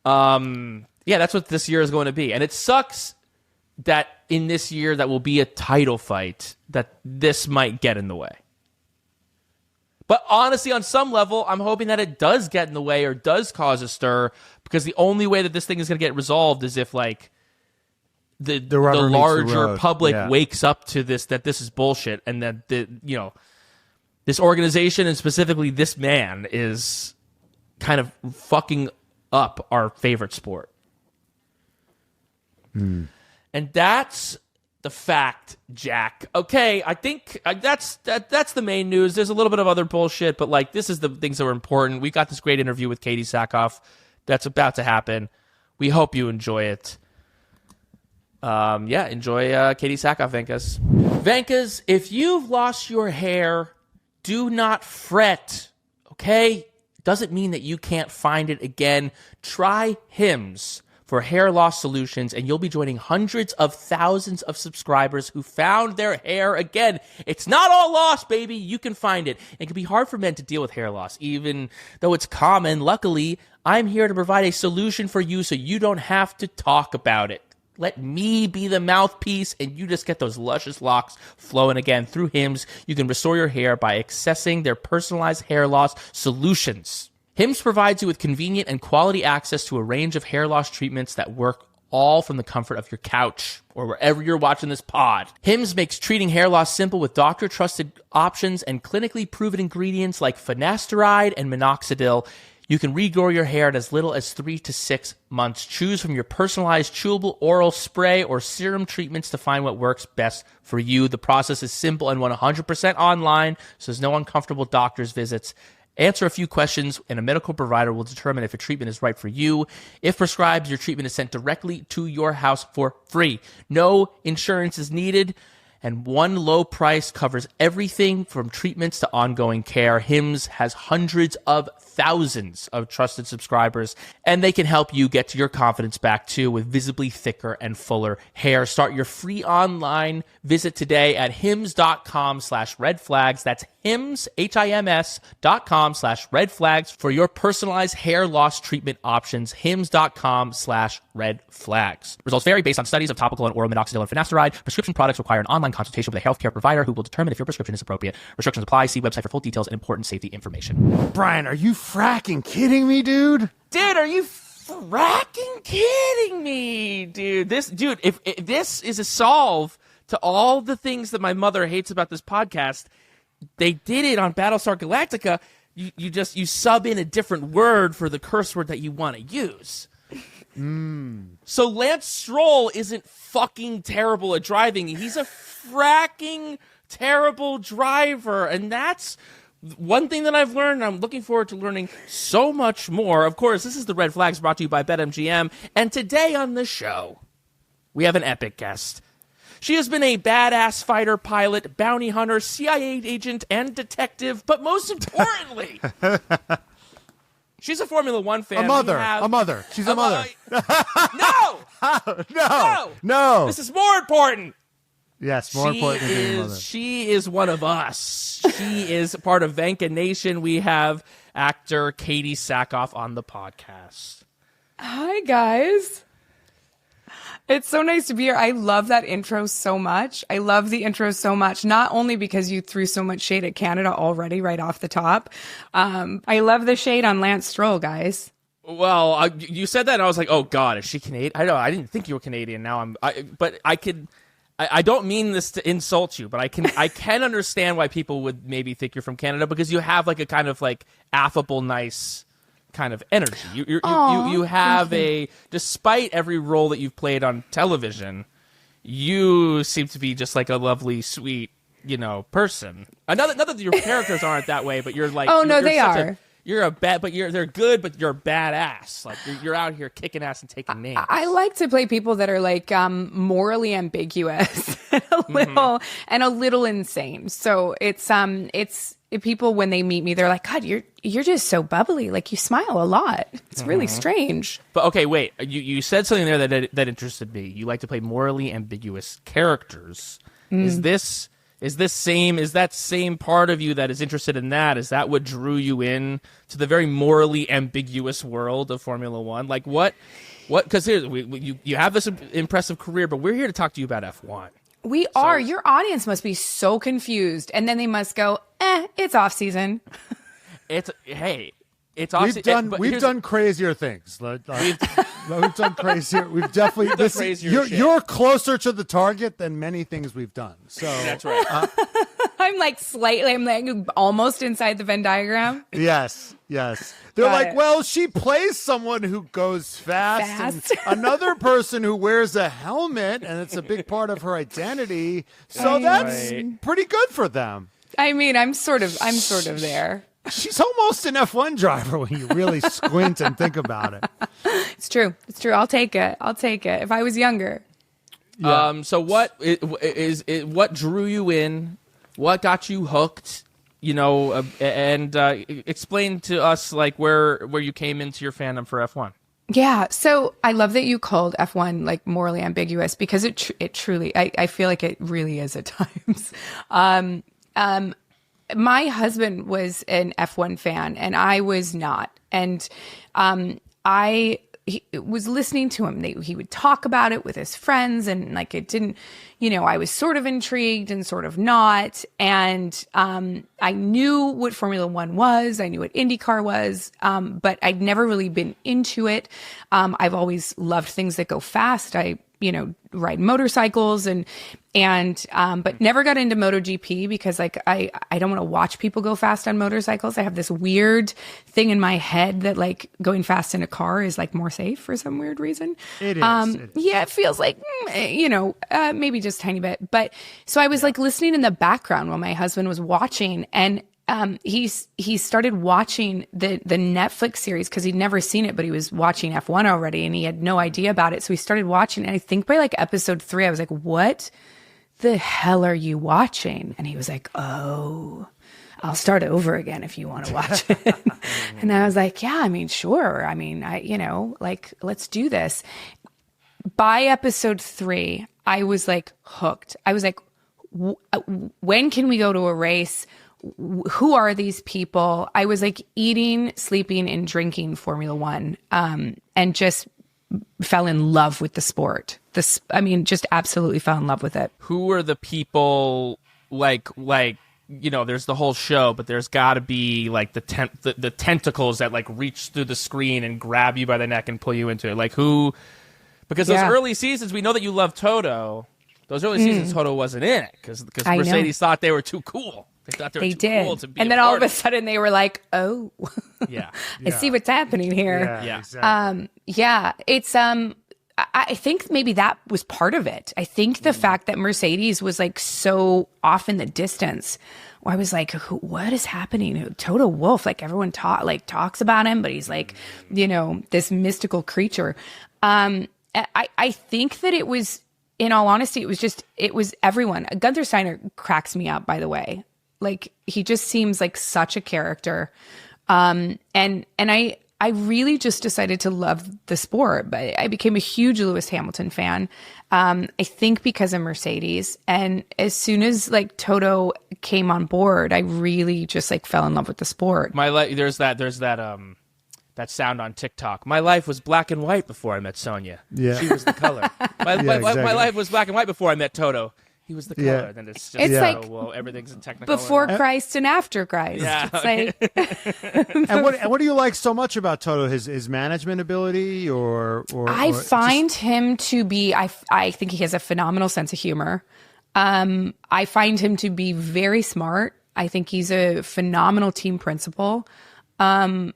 That's what this year is going to be. And it sucks that in this year that will be a title fight, that this might get in the way. But honestly, on some level, I'm hoping that it does get in the way or does cause a stir, because the only way that this thing is going to get resolved is if like the larger public wakes up to this, that this is bullshit, and that this organization and specifically this man is kind of fucking up our favorite sport. And that's the fact, Jack. Okay, I think that's the main news. There's a little bit of other bullshit, but like this is the things that were important. We got this great interview with Katee Sackhoff that's about to happen. We hope you enjoy it. Enjoy Katee Sackhoff, Venkas. Venkas, if you've lost your hair, do not fret, okay? Doesn't mean that you can't find it again. Try Hims for hair loss solutions, and you'll be joining hundreds of thousands of subscribers who found their hair again. It's not all lost, baby. You can find it. It can be hard for men to deal with hair loss, even though it's common. Luckily, I'm here to provide a solution for you so you don't have to talk about it. Let me be the mouthpiece, and you just get those luscious locks flowing again. Through Hims, you can restore your hair by accessing their personalized hair loss solutions. Hims provides you with convenient and quality access to a range of hair loss treatments that work all from the comfort of your couch or wherever you're watching this pod. Hims makes treating hair loss simple with doctor-trusted options and clinically proven ingredients like finasteride and minoxidil. You can regrow your hair in as little as 3 to 6 months. Choose from your personalized chewable oral spray or serum treatments to find what works best for you. The process is simple and 100% online, so there's no uncomfortable doctor's visits. Answer a few questions, and a medical provider will determine if a treatment is right for you. If prescribed, your treatment is sent directly to your house for free. No insurance is needed, and one low price covers everything from treatments to ongoing care. Hims has hundreds of thousands of trusted subscribers, and they can help you get your confidence back too with visibly thicker and fuller hair. Start your free online visit today at hims.com/redflags. That's Hims, HIMS.com/redflags for your personalized hair loss treatment options. Hims.com/redflags. Results vary based on studies of topical and oral minoxidil and finasteride. Prescription products require an online consultation with a healthcare provider who will determine if your prescription is appropriate. Restrictions apply. See website for full details and important safety information. Brian, are you fracking kidding me, dude? Dude, are you fracking kidding me, dude? If this is a solve to all the things that my mother hates about this podcast, they did it on Battlestar Galactica. You sub in a different word for the curse word that you want to use. So Lance Stroll isn't fucking terrible at driving. He's a fracking terrible driver, and that's one thing that I've learned. I'm looking forward to learning so much more. Of course, this is the Red Flags brought to you by BetMGM, and today on the show, we have an epic guest. She has been a badass fighter pilot, bounty hunter, CIA agent, and detective, but most importantly, she's a Formula One fan. A mother. She's a mother. No! No. This is more important. Yes, more important than being a mother. She is one of us. She is part of Venka Nation. We have actor Katee Sackhoff on the podcast. Hi, guys. It's so nice to be here. I love that intro so much. I love the intro so much, not only because you threw so much shade at Canada already right off the top. I love the shade on Lance Stroll, guys. Well, you said that, and I was like, "Oh God, is she Canadian?" I know I didn't think you were Canadian. Now I don't mean this to insult you, but I can understand why people would maybe think you're from Canada because you have like a kind of like affable, nice kind of energy. You have despite every role that you've played on television, you seem to be just like a lovely, sweet, person. Not that your characters aren't that way, but you're like, they are. They're good, but you're badass. Like you're out here kicking ass and taking names. I like to play people that are like morally ambiguous and a little insane. So it's people when they meet me, they're like, God, you're just so bubbly. Like you smile a lot. It's really strange. But okay, wait. You said something there that interested me. You like to play morally ambiguous characters. Is that same part of you that is interested in that? Is that what drew you in to the very morally ambiguous world of Formula One? Like what? Because you have this impressive career, but we're here to talk to you about F1. We are. Your audience must be so confused, and then they must go, it's off season. It's off. We've done crazier things. We've done crazier. We've definitely. You're closer to the target than many things we've done. So that's right. I'm like almost inside the Venn diagram. Yes. They're like, well, she plays someone who goes fast. And another person who wears a helmet, and it's a big part of her identity. So that's pretty good for them. I mean, I'm sort of there. She's almost an F1 driver when you really squint and think about it. It's true. I'll take it. If I was younger. Yeah. So what drew you in? What got you hooked? And explain to us like where you came into your fandom for F1. Yeah, so I love that you called F1 like morally ambiguous because it truly, I feel like it really is at times. My husband was an F1 fan and I was not. And he was listening to him. He would talk about it with his friends and like it didn't, I was sort of intrigued and sort of not. And I knew what Formula One was. I knew what IndyCar was, but I'd never really been into it. I've always loved things that go fast. I ride motorcycles but never got into MotoGP because like I don't want to watch people go fast on motorcycles. I have this weird thing in my head that like going fast in a car is like more safe for some weird reason. It is. Yeah, it feels like, maybe just a tiny bit. But so I was like listening in the background while my husband was watching and he started watching the Netflix series because he'd never seen it, but he was watching F1 already and he had no idea about it. So he started watching. And I think by like episode 3, I was like, what the hell are you watching? And he was like, oh, I'll start over again if you want to watch it. And I was like, yeah, I mean, sure. I mean, let's do this. By episode 3, I was like hooked. I was like, when can we go to a race? Who are these people? I was like eating, sleeping, and drinking Formula One, and just fell in love with the sport. Just absolutely fell in love with it. Who are the people like there's the whole show, but there's got to be like the tentacles that like reach through the screen and grab you by the neck and pull you into it. Like who? Because those early seasons, we know that you love Toto. Those early seasons, Toto wasn't in it because Mercedes thought they were too cool. They thought they were too cool to be. And then all of a sudden they were like, "Oh, yeah, I see what's happening here." Yeah. Exactly. It's I think maybe that was part of it. I think the fact that Mercedes was like so off in the distance. I was like, what is happening? Toto Wolff, like everyone talks about him, but he's like, this mystical creature. I think that it was, in all honesty, it was everyone. Gunther Steiner cracks me up, by the way. Like he just seems like such a character. And I really just decided to love the sport. But I became a huge Lewis Hamilton fan. I think because of Mercedes. And as soon as like Toto came on board, I really just like fell in love with the sport. There's that sound on TikTok. My life was black and white before I met Sonia. Yeah. She was the color. My life was black and white before I met Toto. He was the color. Yeah. Then it's like well, everything's in technicolor. Before Christ and after Christ. Yeah. It's like, And what do you like so much about Toto? His management ability, or I find him to be. I think he has a phenomenal sense of humor. I find him to be very smart. I think he's a phenomenal team principal. And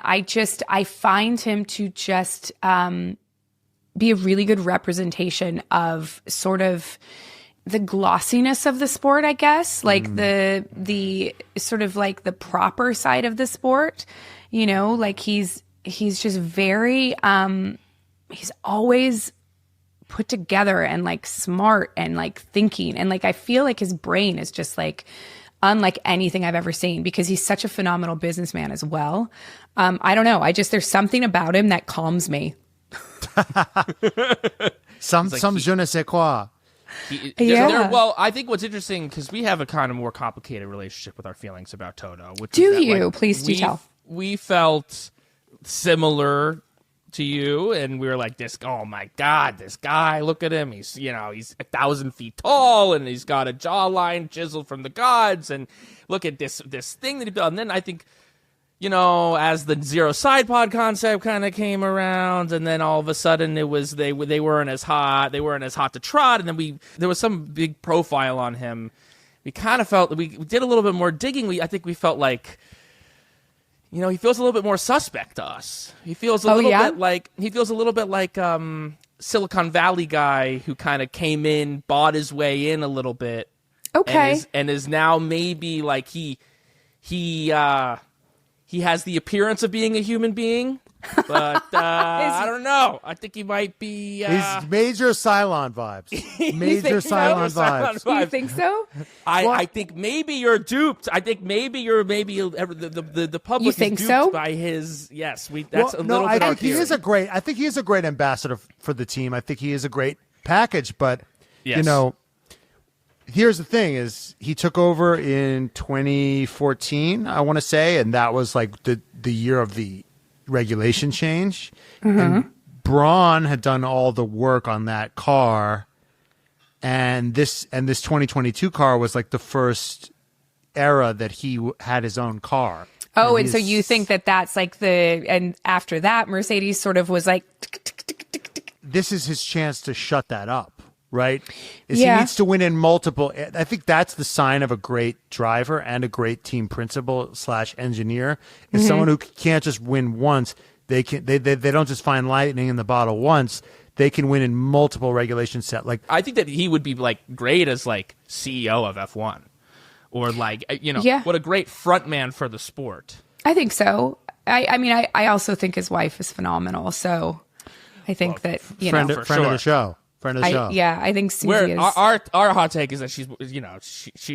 I find him to just be a really good representation of sort of the glossiness of the sport, I guess, like the sort of like the proper side of the sport, you know, like he's just very, he's always put together and like smart and like thinking. And like, I feel like his brain is just like unlike anything I've ever seen because he's such a phenomenal businessman as well. I don't know. There's something about him that calms me. some je ne sais quoi. Well, I think what's interesting, because we have a kind of more complicated relationship with our feelings about Toto. Which do is that, you? like, Please do tell. We felt similar to you, and we were like, oh my God, this guy, look at him. He's 1,000 feet tall, and he's got a jawline chiseled from the gods, and look at this thing that he built. And then I think, as the zero side pod concept kind of came around, and then all of a sudden it was they weren't as hot to trot, and then there was some big profile on him. We kind of felt we did a little bit more digging. I think we felt like, he feels a little bit more suspect to us. He feels a little bit like Silicon Valley guy who kind of came in, bought his way in a little bit, okay, and is now maybe like he has the appearance of being a human being, but I don't know. I think he might be. He's major Cylon vibes. Major Cylon vibes. Do you think so? I think maybe you're duped. I think maybe the public You is think duped so? by his. Yes, I think he is a great ambassador for the team. I think he is a great package, but yes. Here's the thing: is he took over in 2014, I want to say, and that was like the year of the regulation change. Mm-hmm. And Braun had done all the work on that car, and this 2022 car was like the first era that he had his own car. Oh, and so you think that's like and after that, Mercedes sort of was like, this is his chance to shut that up. Right? Yeah. He needs to win in multiple. I think that's the sign of a great driver and a great team principal / engineer is someone who can't just win once. They don't just find lightning in the bottle once. They can win in multiple regulation set. Like, I think that he would be like great as like CEO of F1, or like what a great front man for the sport. I think so. I mean, I also think his wife is phenomenal. So I think that friend of the show. Friend of the show. Yeah, I think Susie is. Our hot take is that she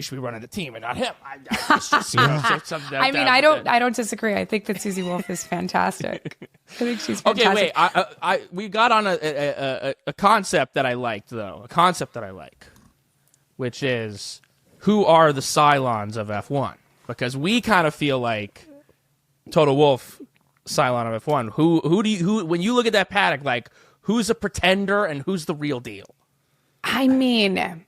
should be running the team and not him. I don't disagree. I think that Susie Wolf is fantastic. I think she's fantastic. Okay, wait. We got on a concept that I liked, though. A concept that I like, which is, who are the Cylons of F1? Because we kind of feel like Toto Wolff, Cylon of F1. Who when you look at that paddock, like, who's a pretender and who's the real deal? I mean,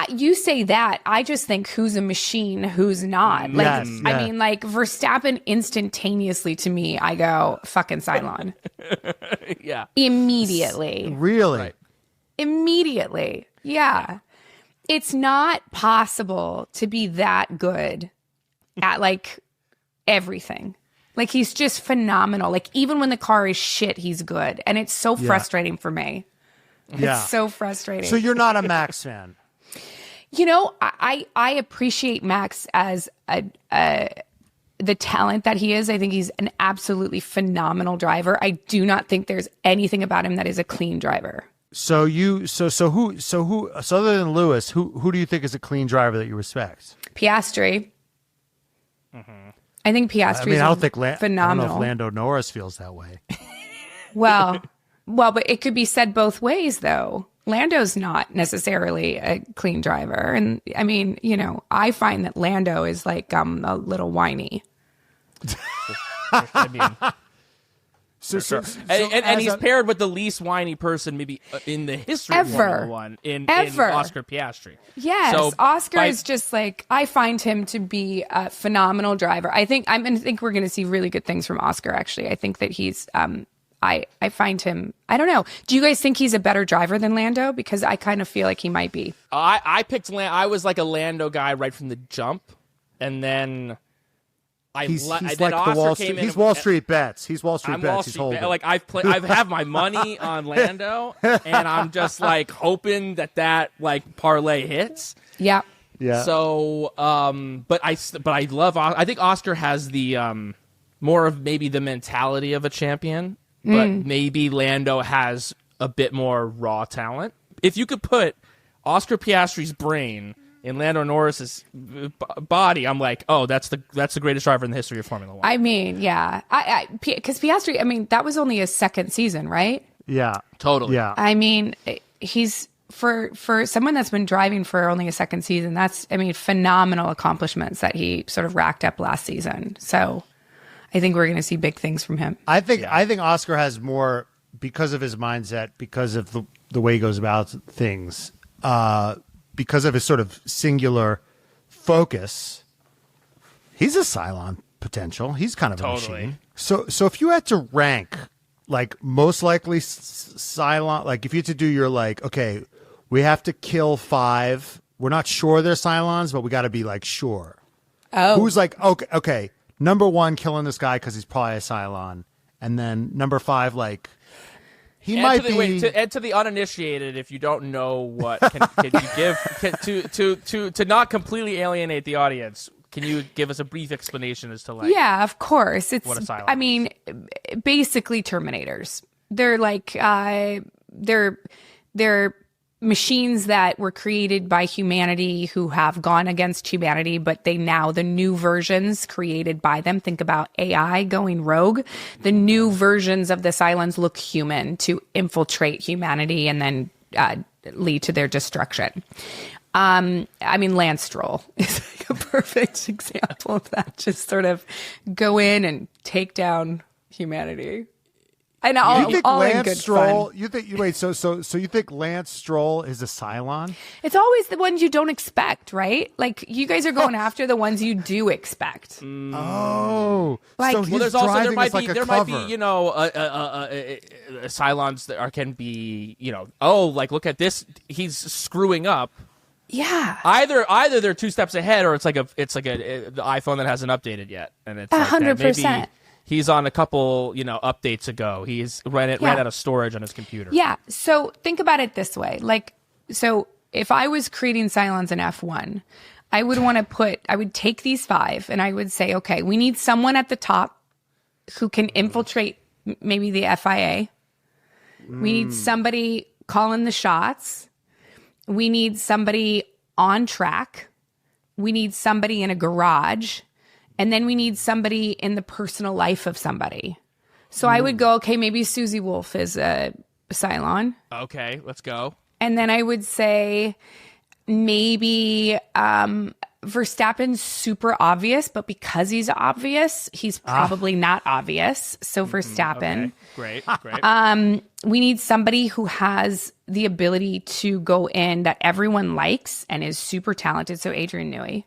you say that. I just think who's a machine, who's not. Like, Yes, yeah. I mean, like Verstappen instantaneously to me, I go, fucking Cylon. Yeah. Immediately. Really? Right. Immediately. Yeah. It's not possible to be that good at like everything. Like, he's just phenomenal. Like, even when the car is shit, he's good. And it's so frustrating for me. Yeah. It's so frustrating. So you're not a Max fan? I appreciate Max as the talent that he is. I think he's an absolutely phenomenal driver. I do not think there's anything about him that is a clean driver. So who other than Lewis, who do you think is a clean driver that you respect? Piastri. Mm-hmm. I think Piastri. I mean, I don't think phenomenal. I don't know if Lando Norris feels that way. Well, but it could be said both ways, though. Lando's not necessarily a clean driver, and I mean, I find that Lando is like a little whiny. I mean, and he's paired with the least whiny person maybe in the history of Formula One in Oscar Piastri. Yes, so Oscar is just like, I find him to be a phenomenal driver. I think we're going to see really good things from Oscar. Actually, I think that he's. I find him. I don't know. Do you guys think he's a better driver than Lando? Because I kind of feel like he might be. I picked. I was like a Lando guy right from the jump, and then. He's like the Wall Street. He's Wall Street bets. He's Wall Street bets. He's holding. Like I have my money on Lando, and I'm just like hoping that like parlay hits. Yeah. Yeah. So, but I love. I think Oscar has the more of maybe the mentality of a champion, but maybe Lando has a bit more raw talent. If you could put Oscar Piastri's brain in Lando Norris's body, I'm like, oh, that's the greatest driver in the history of Formula One. I mean, yeah, because Piastri, I mean, that was only his second season, right? Yeah, totally. Yeah, I mean, he's for someone that's been driving for only a second season. That's, I mean, phenomenal accomplishments that he sort of racked up last season. So, I think we're going to see big things from him. I think Oscar has more because of his mindset, because of the way he goes about things. Because of his sort of singular focus, he's a Cylon potential. He's kind of a machine. So if you had to rank, like, most likely Cylon, like if you had to do your, like, okay, we have to kill 5. We're not sure they're Cylons, but we got to be, like, sure. Oh. Who's like, okay, number 1, killing this guy because he's probably a Cylon. And then number 5, like... He and might to the uninitiated, if you don't know what can you give to not completely alienate the audience, can you give us a brief explanation as to, like, yeah, of course, it's what a Cylon I mean, basically Terminators. They're like they're machines that were created by humanity who have gone against humanity, but the new versions created by them, think about AI going rogue. The new versions of the Cylons look human to infiltrate humanity and then lead to their destruction. I mean, Lance Stroll is like a perfect example of that. Just sort of go in and take down humanity. I know. You think Lance Stroll? Fun. You think so you think Lance Stroll is a Cylon? It's always the ones you don't expect, right? Like, you guys are going after the ones you do expect. Oh, like, so well, he's there might like be Cylons that can be, like, look at this, he's screwing up. Yeah. Either they're 2 steps ahead, or it's like the iPhone that hasn't updated yet, and it's 100%. Maybe he's on a couple, updates ago. He's ran out of storage on his computer. Yeah. So think about it this way. Like, so if I was creating Cylons in F1, I would take these 5 and I would say, okay, we need someone at the top who can infiltrate maybe the FIA. We need somebody calling the shots. We need somebody on track. We need somebody in a garage. And then we need somebody in the personal life of somebody. So I would go, okay, maybe Susie Wolf is a Cylon. Okay, let's go. And then I would say maybe Verstappen's super obvious, but because he's obvious, he's probably not obvious. So Verstappen. Okay. Great. We need somebody who has the ability to go in that everyone likes and is super talented. So Adrian Newey.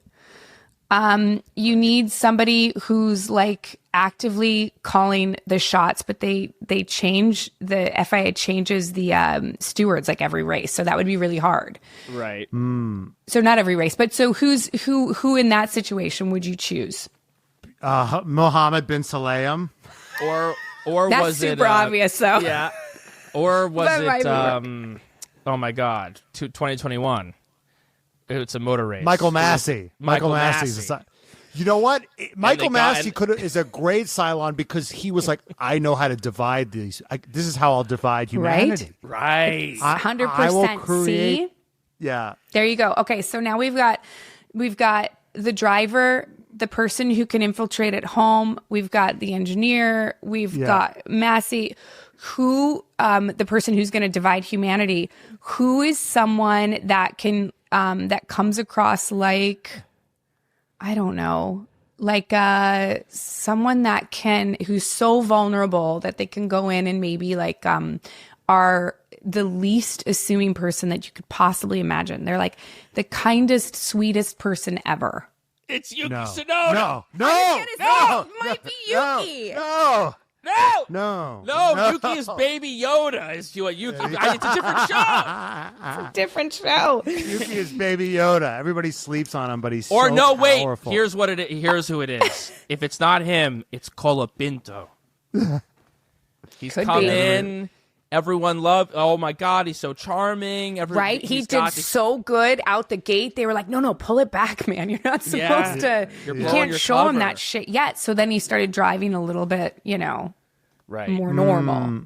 You need somebody who's like actively calling the shots, but the FIA changes the stewards like every race. So that would be really hard. Right. So not every race, but so who in that situation would you choose? Mohammed bin Sulayem. Or that's was super obvious though. Yeah. Or was it oh my God, 2021. It's a motor race. Michael Massey. Michael Massey. You know what? Michael Massey is a great Cylon because he was like, I know how to divide these. This is how I'll divide humanity. Right. 100%. See? Yeah. There you go. Okay, so now we've got the driver the person who can infiltrate at home. We've got the engineer. We've got Massey. Who, the person who's going to divide humanity? Who is someone that can, that comes across like, I don't know, like someone that who's so vulnerable that they can go in and maybe like are the least assuming person that you could possibly imagine. They're like the kindest, sweetest person ever. It's Yuki No. Tsunoda. It might be Yuki. No. Yuki is Baby Yoda. Is what Yuki? It's a different show. It's a different show. Yuki is Baby Yoda. Everybody sleeps on him, but he's Or so no, wait. powerful. Here's what it. Here's who it is. If it's not him, it's Colapinto. He's Could come be. in. Everyone loved. Oh my God, he's so charming. Right? He did so good out the gate. They were like, no, pull it back, man. You're not supposed to. You're You blowing can't your show him cover. that shit yet. So then he started driving a little bit, right. more normal.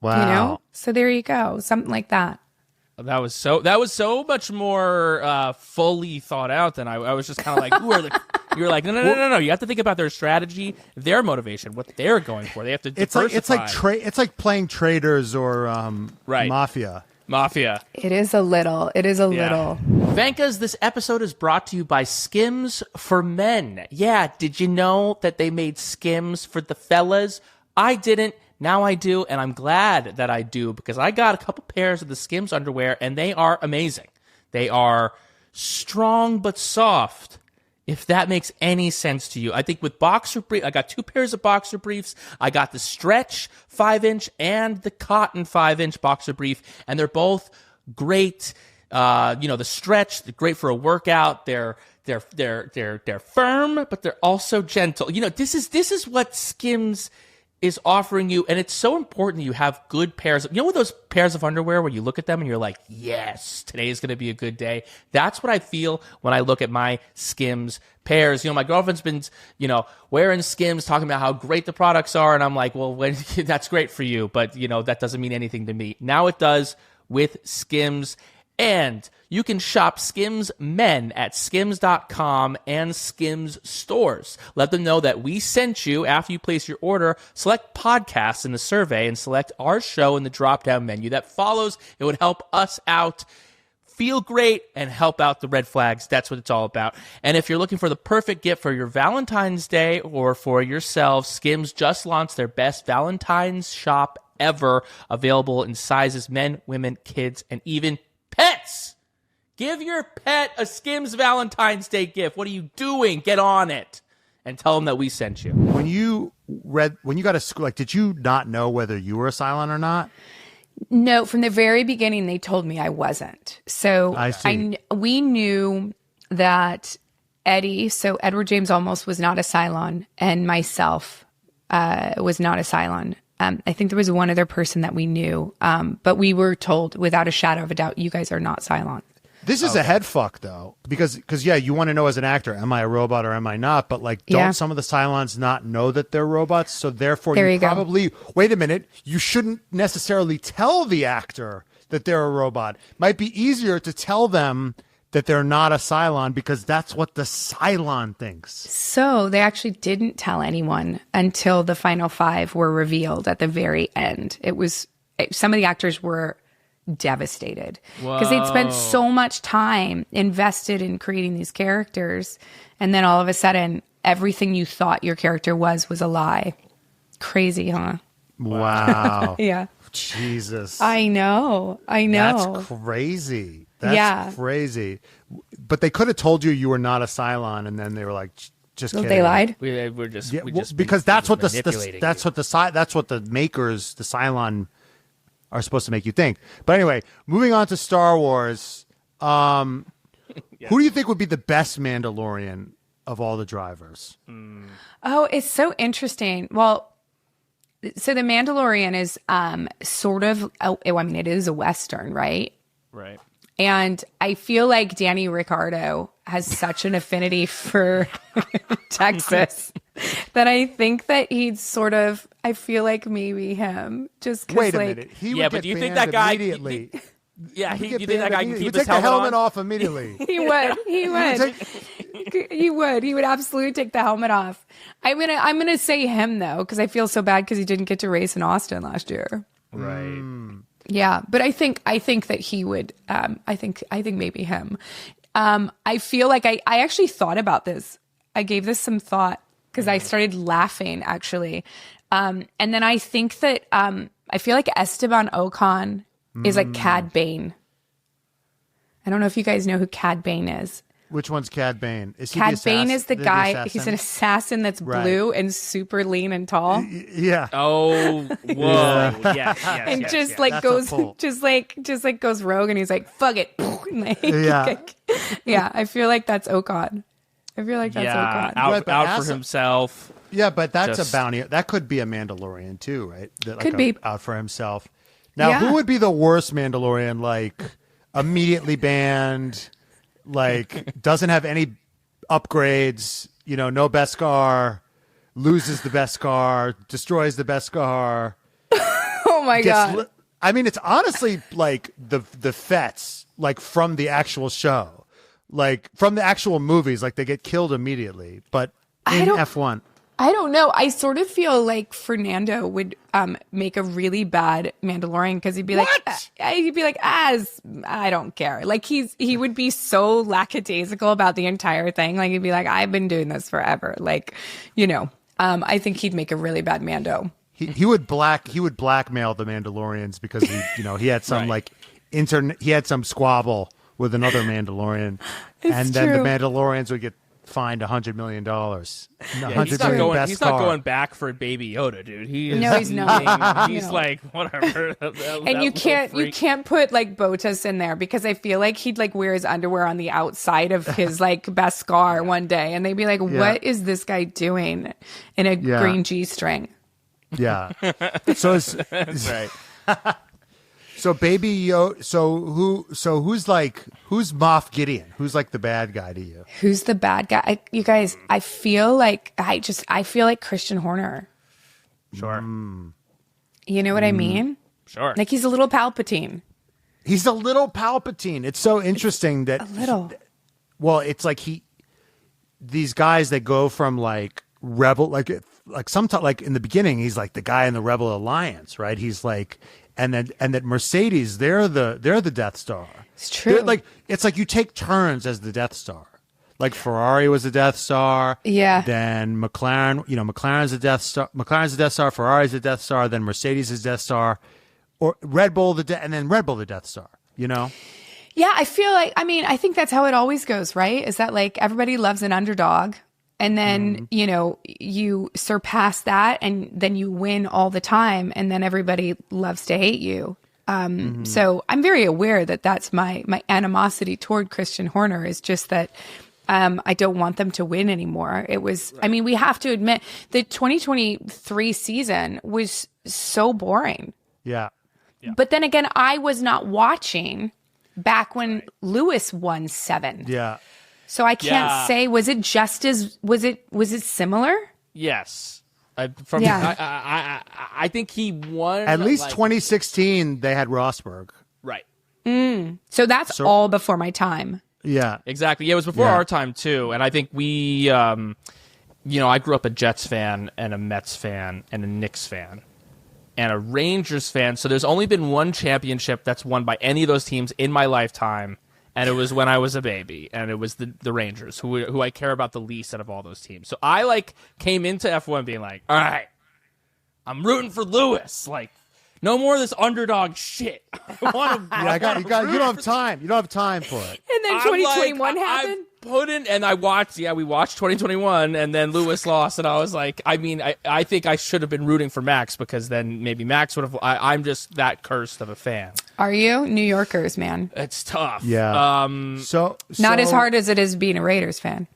Wow. So there you go. Something like that. That was so much more fully thought out than I was just kind of like, who are the? You're like, no. You have to think about their strategy, their motivation, what they're going for. They have to diversify. It's like playing traders or Right. mafia. It is a little. Vankas, this episode is brought to you by Skims for Men. Yeah, did you know that they made Skims for the fellas? I didn't. Now I do, and I'm glad that I do because I got a couple pairs of the Skims underwear, and they are amazing. They are strong but soft, if that makes any sense to you. I think with boxer briefs, I got 2 pairs of boxer briefs. I got the stretch 5-inch and the cotton 5-inch boxer brief, and they're both great. The stretch, they're great for a workout. They're firm, but they're also gentle. This is what Skims is offering you, and it's so important that you have good pairs. With those pairs of underwear where you look at them and you're like, yes, today is going to be a good day. That's what I feel when I look at my Skims pairs. My girlfriend's been, wearing Skims, talking about how great the products are, and I'm like, well, that's great for you, but, that doesn't mean anything to me. Now it does with Skims. And you can shop Skims Men at skims.com and Skims stores. Let them know that we sent you. After you place your order, select podcasts in the survey and select our show in the drop-down menu that follows. It would help us out, feel great, and help out the red flags. That's what it's all about. And if you're looking for the perfect gift for your Valentine's Day or for yourself, Skims just launched their best Valentine's shop ever, available in sizes men, women, kids, and even pets. Give your pet a Skims Valentine's Day gift. What are you doing? Get on it and tell them that we sent you. When you got to school, did you not know whether you were a Cylon or not? No, from the very beginning, they told me I wasn't. So I see. We knew that Eddie, so Edward James Olmos, was not a Cylon, and myself was not a Cylon. I think there was one other person that we knew, but we were told without a shadow of a doubt, you guys are not Cylon. This is a head fuck, though, because you want to know as an actor, am I a robot or am I not? But don't some of the Cylons not know that they're robots? So therefore, you probably wait a minute. You shouldn't necessarily tell the actor that they're a robot. Might be easier to tell them that they're not a Cylon because that's what the Cylon thinks. So they actually didn't tell anyone until the final 5 were revealed at the very end. Some of the actors were devastated because they'd spent so much time invested in creating these characters, and then all of a sudden everything you thought your character was a lie. Crazy, huh? Wow. Yeah. Jesus. I know. That's crazy. That's crazy. But they could have told you were not a Cylon, and then they were like, just kidding. They lied. Because that's what the makers, the Cylon, are supposed to make you think. But anyway, moving on to Star Wars. Who do you think would be the best Mandalorian of all the drivers? Oh, it's so interesting. Well, so the Mandalorian is sort of, it is a Western, right? Right. And I feel like Danny Ricardo has such an affinity for Texas that I think that he'd sort of, I feel like maybe him. Just because, wait a minute. He would but get do you think banned that guy immediately. you think that guy can He keep would his take the helmet on? off immediately. He would. He would. He would absolutely take the helmet off. I'm gonna say him though, because I feel so bad because he didn't get to race in Austin last year. Right. Yeah, but I think that he would. I think maybe him. I feel like I actually thought about this. I gave this some thought because I started laughing actually, and then I think that I feel like Esteban Ocon is like Cad Bane. I don't know if you guys know who Cad Bane is. Which one's Cad Bane? Is he Cad Bane is the guy. assassin? He's an assassin that's blue and super lean and tall. Yeah. Oh, whoa. Yes. And yes, just yes. like That's a goes, pull. just like goes rogue, and he's like, "Fuck it." Yeah. Yeah. I feel like that's Ocon. I feel like that's Yeah, Ocon. out But for himself. Yeah, but that's Just- a bounty. That could be a Mandalorian too, right? That, Could be. out for himself. Now, Yeah. who would be the worst Mandalorian? Like immediately banned, like doesn't have any upgrades. No Beskar, loses the Beskar, destroys the Beskar. Oh my god. I mean, it's honestly like the Fets, like from the actual show, like from the actual movies, like they get killed immediately. But in F1. I don't know. I sort of feel like Fernando would make a really bad Mandalorian because he'd be like, I don't care. Like he would be so lackadaisical about the entire thing. Like he'd be like, I've been doing this forever. Like, I think he'd make a really bad Mando. He would blackmail the Mandalorians because he had some Right. he had some squabble with another Mandalorian, and then the true. Mandalorians would get fined $100 million. Yeah, he's not going back for Baby Yoda, dude. No, he's not. He's No. like, whatever. And you can't put like Botas in there because I feel like he'd like wear his underwear on the outside of his like Beskar one day, and they'd be like, "What is this guy doing in a green G-string?" Yeah. So it's right. So Baby Yoda. So who's Moff Gideon? Who's like the bad guy to you? Who's the bad guy? You guys, I feel like Christian Horner. Sure. You know what I mean? Sure. Like he's a little Palpatine. He's a little Palpatine. It's so interesting that A little. Well, it's like these guys that go from like rebel, like sometimes like in the beginning, he's like the guy in the Rebel Alliance, right? He's like, and that Mercedes, they're the Death Star. It's true. It's like you take turns as the Death Star. Like Ferrari was the Death Star. Yeah. Then McLaren, McLaren's the Death Star. McLaren's the Death Star. Ferrari's the Death Star. Then Mercedes is Death Star, or Red Bull and then Red Bull the Death Star. Yeah, I feel like, I think that's how it always goes, right? Is that like everybody loves an underdog, and then, you surpass that, and then you win all the time, and then everybody loves to hate you. So I'm very aware that that's my animosity toward Christian Horner, is just that I don't want them to win anymore. It was, we have to admit the 2023 season was so boring. Yeah. But then again, I was not watching back when Lewis won 7. Yeah. So I can't say, was it similar? Yes. I think he won. At least 2016, they had Rosberg. Right. So that's all before my time. Yeah. Exactly. Yeah, it was before our time too. And I think we, I grew up a Jets fan and a Mets fan and a Knicks fan and a Rangers fan. So there's only been one championship that's won by any of those teams in my lifetime. And it was when I was a baby, and it was the Rangers, who I care about the least out of all those teams. So I came into F1 being like, all right, I'm rooting for Lewis. Like, no more of this underdog shit. I want to. You don't have time. You don't have time for it. And then 2021 happened. I watched. Yeah, we watched 2021, and then Lewis lost, and I was like, I think I should have been rooting for Max, because then maybe Max would have. I'm just that cursed of a fan. Are you? New Yorkers, man. It's tough. Yeah. Not as hard as it is being a Raiders fan.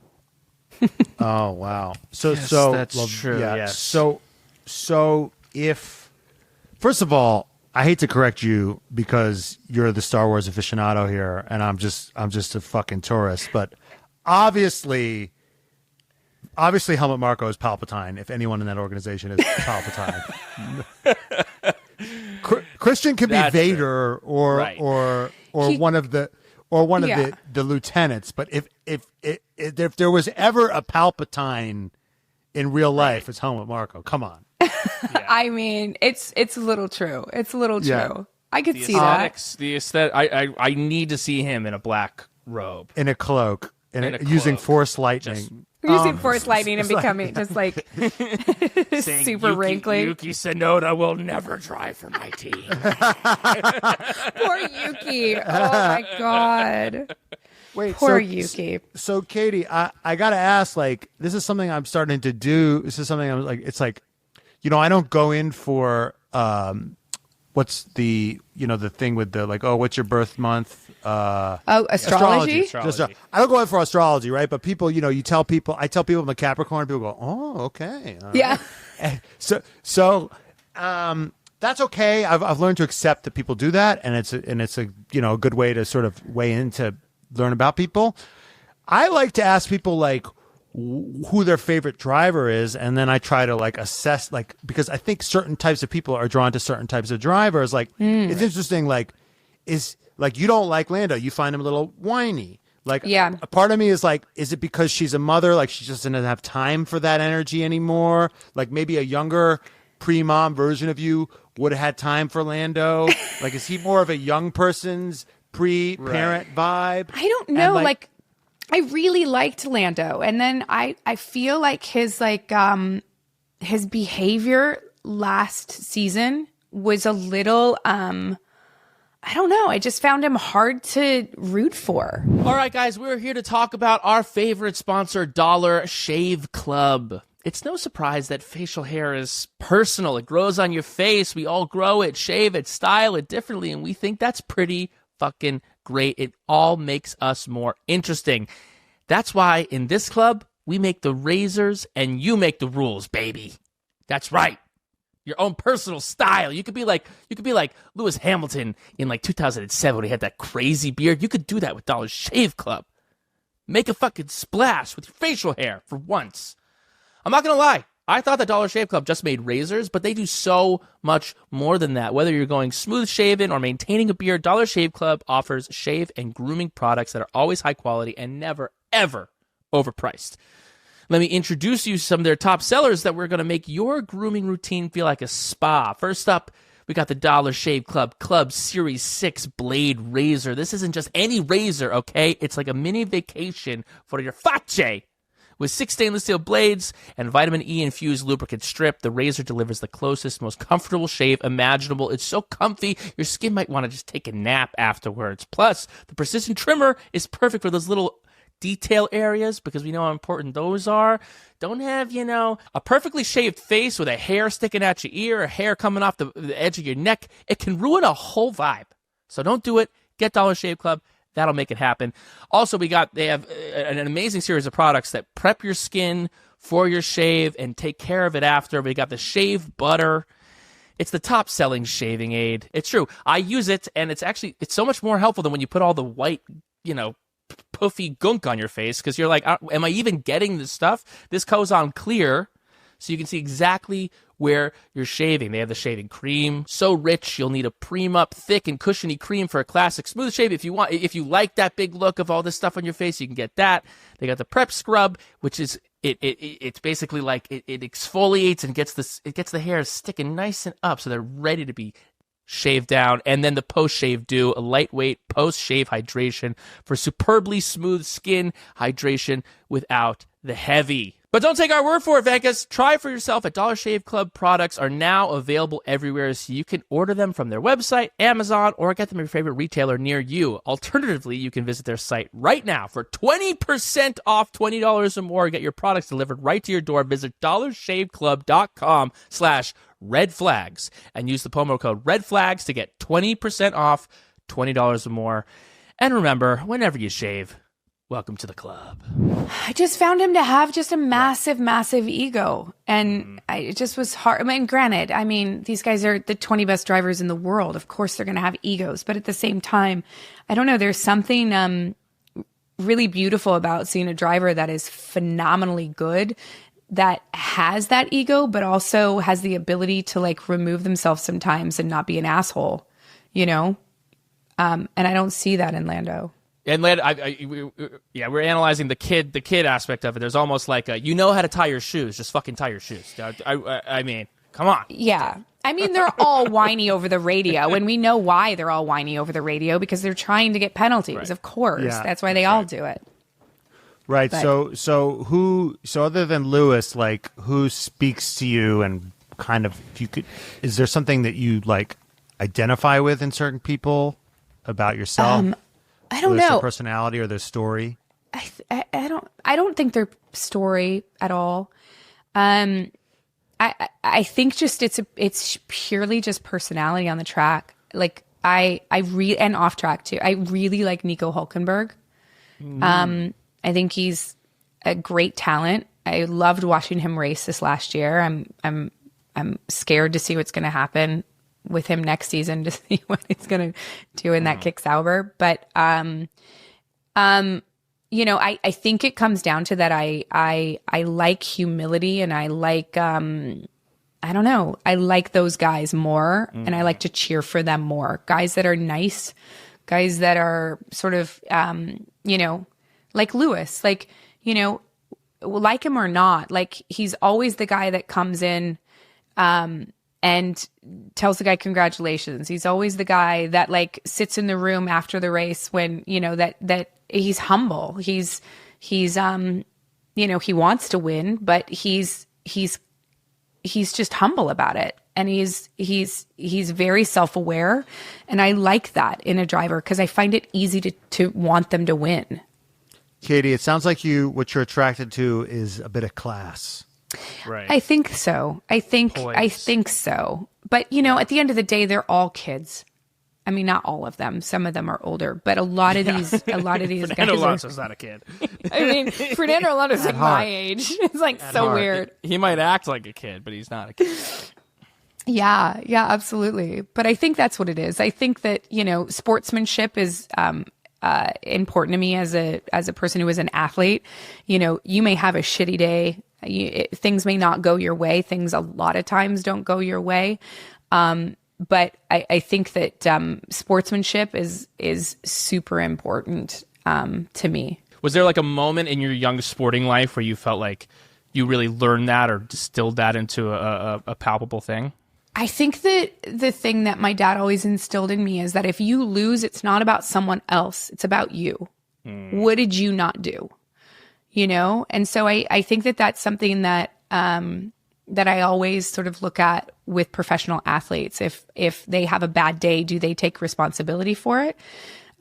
Oh wow. So that's true. Yeah. Yes. So if, first of all, I hate to correct you because you're the Star Wars aficionado here, and I'm just a fucking tourist. But obviously, Helmut Marko is Palpatine. If anyone in that organization is Palpatine, Christian can be That's Vader or Right. one of the or one of Yeah. the lieutenants. But if there was ever a Palpatine in real life, it's home with Marco. Come on. I mean, it's a little true. It's a little true. Yeah. I could see that. Aesthetics, the aesthetic. I need to see him in a black robe. In a cloak. In a using cloak. Force lightning. We're using Force lightning and becoming just like super wrinkly. Yuki Tsunoda will never drive for my team. Poor Yuki. Oh my God. Wait, Poor Yuki. So Katee, I gotta ask, like, this is something I'm starting to do. This is something I'm like, it's like, I don't go in for what's the the thing with the like, oh, what's your birth month? Astrology? Just, I don't go in for astrology, right? But people, I tell people I'm a Capricorn. People go, oh, okay, all right. Yeah. And so that's okay. I've learned to accept that people do that, and it's a a good way to sort of weigh in to learn about people. I like to ask people like who their favorite driver is, and then I try to like assess, like, because I think certain types of people are drawn to certain types of drivers. Like it's interesting, like you don't like Lando, you find him a little whiny. Like, yeah. A part of me is like, is it because she's a mother, like she just doesn't have time for that energy anymore? Like maybe a younger pre-mom version of you would have had time for Lando. Like, is he more of a young person's pre-parent vibe? I don't know. And, like, I really liked Lando, and then I feel like his behavior last season was a little I don't know. I just found him hard to root for. All right, guys, we're here to talk about our favorite sponsor, Dollar Shave Club. It's no surprise that facial hair is personal. It grows on your face. We all grow it, shave it, style it differently, and we think that's pretty fucking great. It all makes us more interesting. That's why in this club, we make the razors and you make the rules, baby. That's right. Your own personal style. You could be like Lewis Hamilton in like 2007 when he had that crazy beard. You could do that with Dollar Shave Club. Make a fucking splash with your facial hair for once. I'm not gonna lie. I thought that Dollar Shave Club just made razors, but they do so much more than that. Whether you're going smooth shaven or maintaining a beard, Dollar Shave Club offers shave and grooming products that are always high quality and never, ever overpriced. Let me introduce you to some of their top sellers that we're going to make your grooming routine feel like a spa. First up, we got the Dollar Shave Club Series 6 Blade Razor. This isn't just any razor, okay? It's like a mini vacation for your face. With 6 stainless steel blades and vitamin E infused lubricant strip, the razor delivers the closest, most comfortable shave imaginable. It's so comfy, your skin might want to just take a nap afterwards. Plus, the precision trimmer is perfect for those little detail areas, because we know how important those are. Don't have, a perfectly shaved face with a hair sticking out your ear, or hair coming off the edge of your neck. It can ruin a whole vibe. So don't do it. Get Dollar Shave Club. That'll make it happen. Also, they have an amazing series of products that prep your skin for your shave and take care of it after. We got the Shave Butter. It's the top selling shaving aid. It's true. I use it, and it's so much more helpful than when you put all the white, puffy gunk on your face, because you're like, am I even getting this stuff? This goes on clear, so you can see exactly where you're shaving. They have the shaving cream, so rich you'll need a Prem-Up thick and cushiony cream for a classic smooth shave. If you like that big look of all this stuff on your face, you can get that. They got the Prep Scrub, which is it's basically like it exfoliates and gets the hair sticking nice and up, so they're ready to be shaved down. And then the post-shave dew, a lightweight post-shave hydration for superbly smooth skin hydration without the heavy. But don't take our word for it, Vegas. Try for yourself at Dollar Shave Club. Products are now available everywhere, so you can order them from their website, Amazon, or get them at your favorite retailer near you. Alternatively, you can visit their site right now for 20% off, $20 or more. Get your products delivered right to your door. Visit dollarshaveclub.com/Red Flags and use the promo code Red Flags to get 20% off, $20 or more. And remember, whenever you shave, welcome to the club. I just found him to have just a massive, massive ego. And it just was hard. I mean, granted, these guys are the 20 best drivers in the world. Of course, they're going to have egos. But at the same time, I don't know, there's something really beautiful about seeing a driver that is phenomenally good, that has that ego, but also has the ability to like remove themselves sometimes and not be an asshole, And I don't see that in Lando. And we're analyzing the kid aspect of it. There's almost like you know how to tie your shoes, just fucking tie your shoes. I mean, come on. Yeah. I mean, they're all whiny over the radio, and we know why they're all whiny over the radio, because they're trying to get penalties, Right. of course. Yeah, that's why they all do it. Right. But- So other than Lewis, like, who speaks to you, and kind of, if you could, is there something that you like identify with in certain people about yourself? I don't Their know. personality or their story? I don't think their story at all. I think just it's purely just personality on the track. Like and off track too. I really like Nico Hülkenberg. I think he's a great talent. I loved watching him race this last year. I'm scared to see what's going to happen with him next season, to see what he's going to do in that Kick Sauber. But you know, I think it comes down to that. I like humility, and I like I don't know. I like those guys more, and I like to cheer for them more. Guys that are nice, guys that are sort of you know, like Lewis, like, you know, like him or not, like he's always the guy that comes in and tells the guy congratulations. He's always the guy that like sits in the room after the race when, you know, that he's humble. He's you know, he wants to win, but he's just humble about it. And he's very self-aware. And I like that in a driver, because I find it easy to want them to win. Katee, it sounds like what you're attracted to is a bit of class. Right. I think so. I think so. But you know, at the end of the day, they're all kids. I mean, not all of them. Some of them are older, but a lot of these Fernando guys Alonso's not a kid. I mean, Fernando Alonso's like my age. It's like so weird. He might act like a kid, but he's not a kid. Yeah, absolutely. But I think that's what it is. I think that, you know, sportsmanship is important to me as a person who is an athlete. You know, you may have a shitty day. Things may not go your way. Things a lot of times don't go your way. But I think that sportsmanship is super important to me. Was there like a moment in your young sporting life where you felt like you really learned that or distilled that into a palpable thing? I think that the thing that my dad always instilled in me is that if you lose, it's not about someone else. It's about you. What did you not do? You know? And so I think that that's something that that I always sort of look at with professional athletes. If they have a bad day, do they take responsibility for it?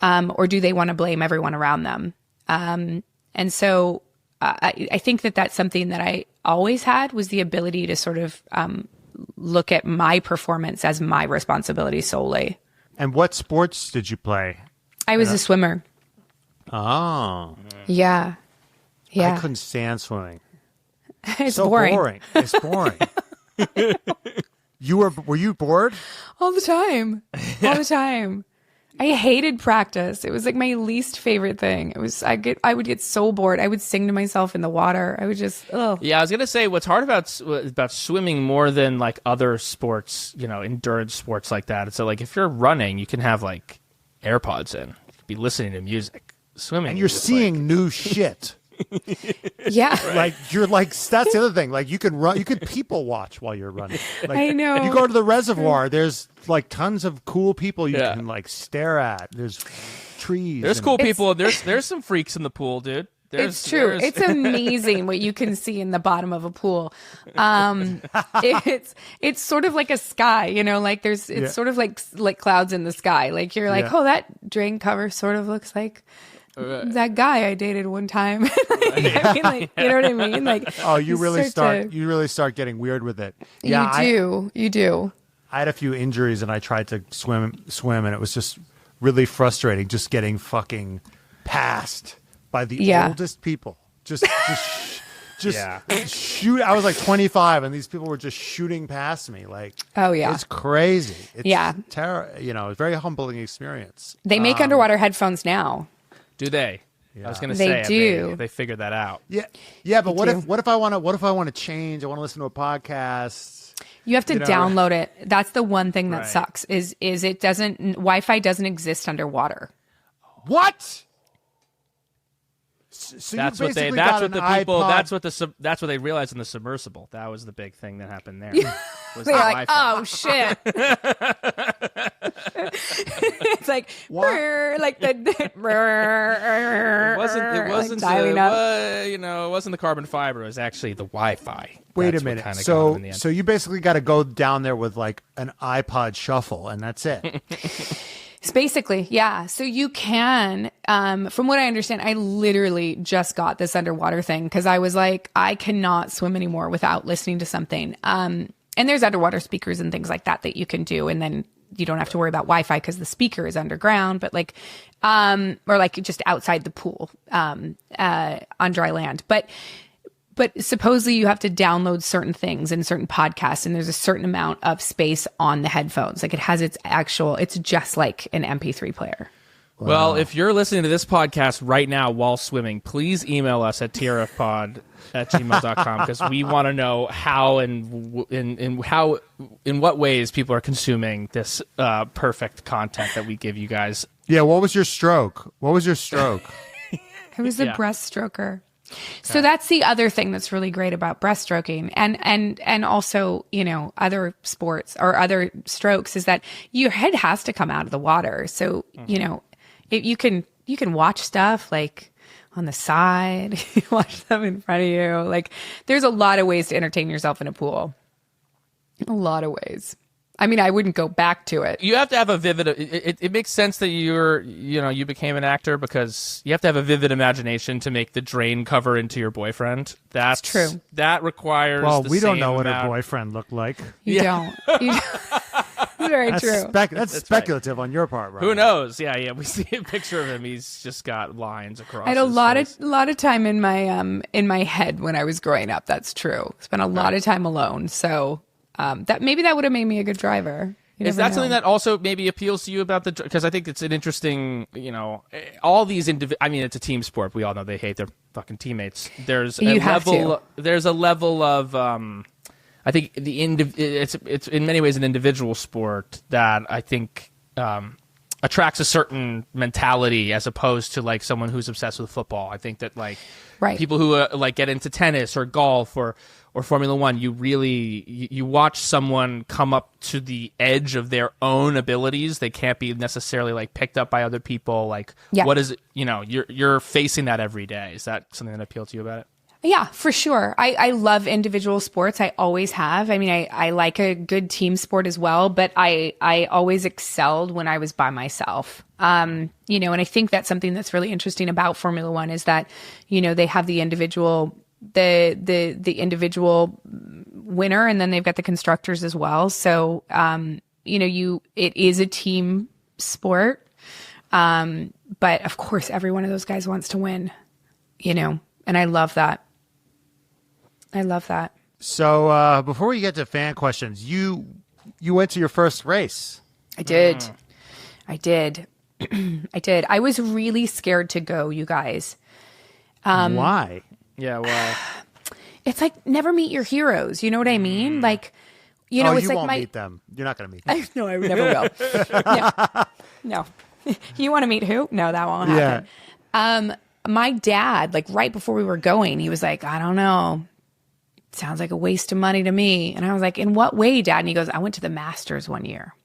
Or do they want to blame everyone around them? And so I think that that's something that I always had, was the ability to sort of look at my performance as my responsibility solely. And what sports did you play? I was a swimmer. Oh. Yeah. I couldn't stand swimming. It's so boring. It's boring. Were you bored? All the time. All the time. I hated practice. It was like my least favorite thing. It was I would get so bored. I would sing to myself in the water. I would just Yeah, I was gonna say what's hard about swimming more than like other sports, you know, endurance sports like that. It's like if you're running, you can have like AirPods in, you could be listening to music. Swimming, And you're seeing new shit. Yeah. Like you're like, that's the other thing. Like you can run, you could people watch while you're running. Like, I know. You go to the reservoir. There's like tons of cool people you can like stare at. There's trees. There's cool people. There's some freaks in the pool, dude. It's true. It's amazing what you can see in the bottom of a pool. It's sort of like a sky, you know, like it's sort of like clouds in the sky. Like you're like, oh, that drain cover sort of looks like that guy I dated one time. I mean, like, you know what I mean? Like, oh, you really start getting weird with it. Yeah, you do. I had a few injuries and I tried to swim, and it was just really frustrating. Just getting fucking passed by the oldest people. Just shoot. I was like 25, and these people were just shooting past me. Like, oh yeah, it's crazy. It's you know, it's a very humbling experience. They make underwater headphones now. Do they? Yeah. I was going to say, they do. They figured that out. Yeah. But what if I want to change? I want to listen to a podcast. You have to download it. That's the one thing that sucks. Is it doesn't Wi-Fi doesn't exist underwater. What? So That's you what they. basically That's got what the an people. iPod. That's what they realized in the submersible. That was the big thing that happened there. Was They're the like, Wi-Fi. oh shit. It's like, brr, like the It wasn't. like dialing up. It wasn't the carbon fiber. It was actually the Wi-Fi. Wait That's a what minute. kinda got So them in the end. so you basically got to go down there with like an iPod shuffle, and that's it. It's basically, yeah. So you can, from what I understand, I literally just got this underwater thing because I was like, I cannot swim anymore without listening to something. And there's underwater speakers and things like that you can do, and then you don't have to worry about Wi-Fi because the speaker is underground, but like, or like just outside the pool, on dry land. But supposedly you have to download certain things and certain podcasts, and there's a certain amount of space on the headphones. Like it has it's just like an MP3 player. Well, if you're listening to this podcast right now while swimming, please email us at trfpod@gmail.com because we want to know how and in what ways people are consuming this perfect content that we give you guys. Yeah, what was your stroke? I was a breaststroker. So that's the other thing that's really great about breaststroking and also, other sports or other strokes is that your head has to come out of the water. So, you can watch stuff like on the side, watch stuff in front of you. Like there's a lot of ways to entertain yourself in a pool. A lot of ways. I mean, I wouldn't go back to it. You have to have a vivid. It makes sense that you became an actor because you have to have a vivid imagination to make the drain cover into your boyfriend. That's true. That requires. Well, the we don't same know what her amount. boyfriend looked like. You don't. Very true. That's speculative on your part, right? Who knows? Yeah. We see a picture of him. He's just got lines across. I had a his lot face. of time in my head when I was growing up. That's true. Spent a lot of time alone. So that would have made me a good driver. Is that something that also maybe appeals to you about because I think it's an interesting, all these I mean, it's a team sport. We all know they hate their fucking teammates. There's a level of, I think it's in many ways an individual sport that I think attracts a certain mentality as opposed to like someone who's obsessed with football. I think that like people who like get into tennis or golf or Formula One, you watch someone come up to the edge of their own abilities. They can't be necessarily like picked up by other people. Like, what is it? You're facing that every day. Is that something that appealed to you about it? Yeah, for sure. I love individual sports. I always have. I mean, I like a good team sport as well, but I always excelled when I was by myself. And I think that's something that's really interesting about Formula One is that, they have the individual individual winner, and then they've got the constructors as well. So, it is a team sport. But of course, every one of those guys wants to win, and I love that. So before we get to fan questions, you went to your first race. I did. I did. I was really scared to go, you guys. Why? Yeah, well, it's like never meet your heroes. You know what I mean? Like, it's you like won't meet them. You're not going to meet them. No, I never will. No. You want to meet who? No, that won't happen. Yeah. My dad, like right before we were going, he was like, I don't know. Sounds like a waste of money to me. And I was like, in what way, Dad? And he goes, I went to the Masters one year.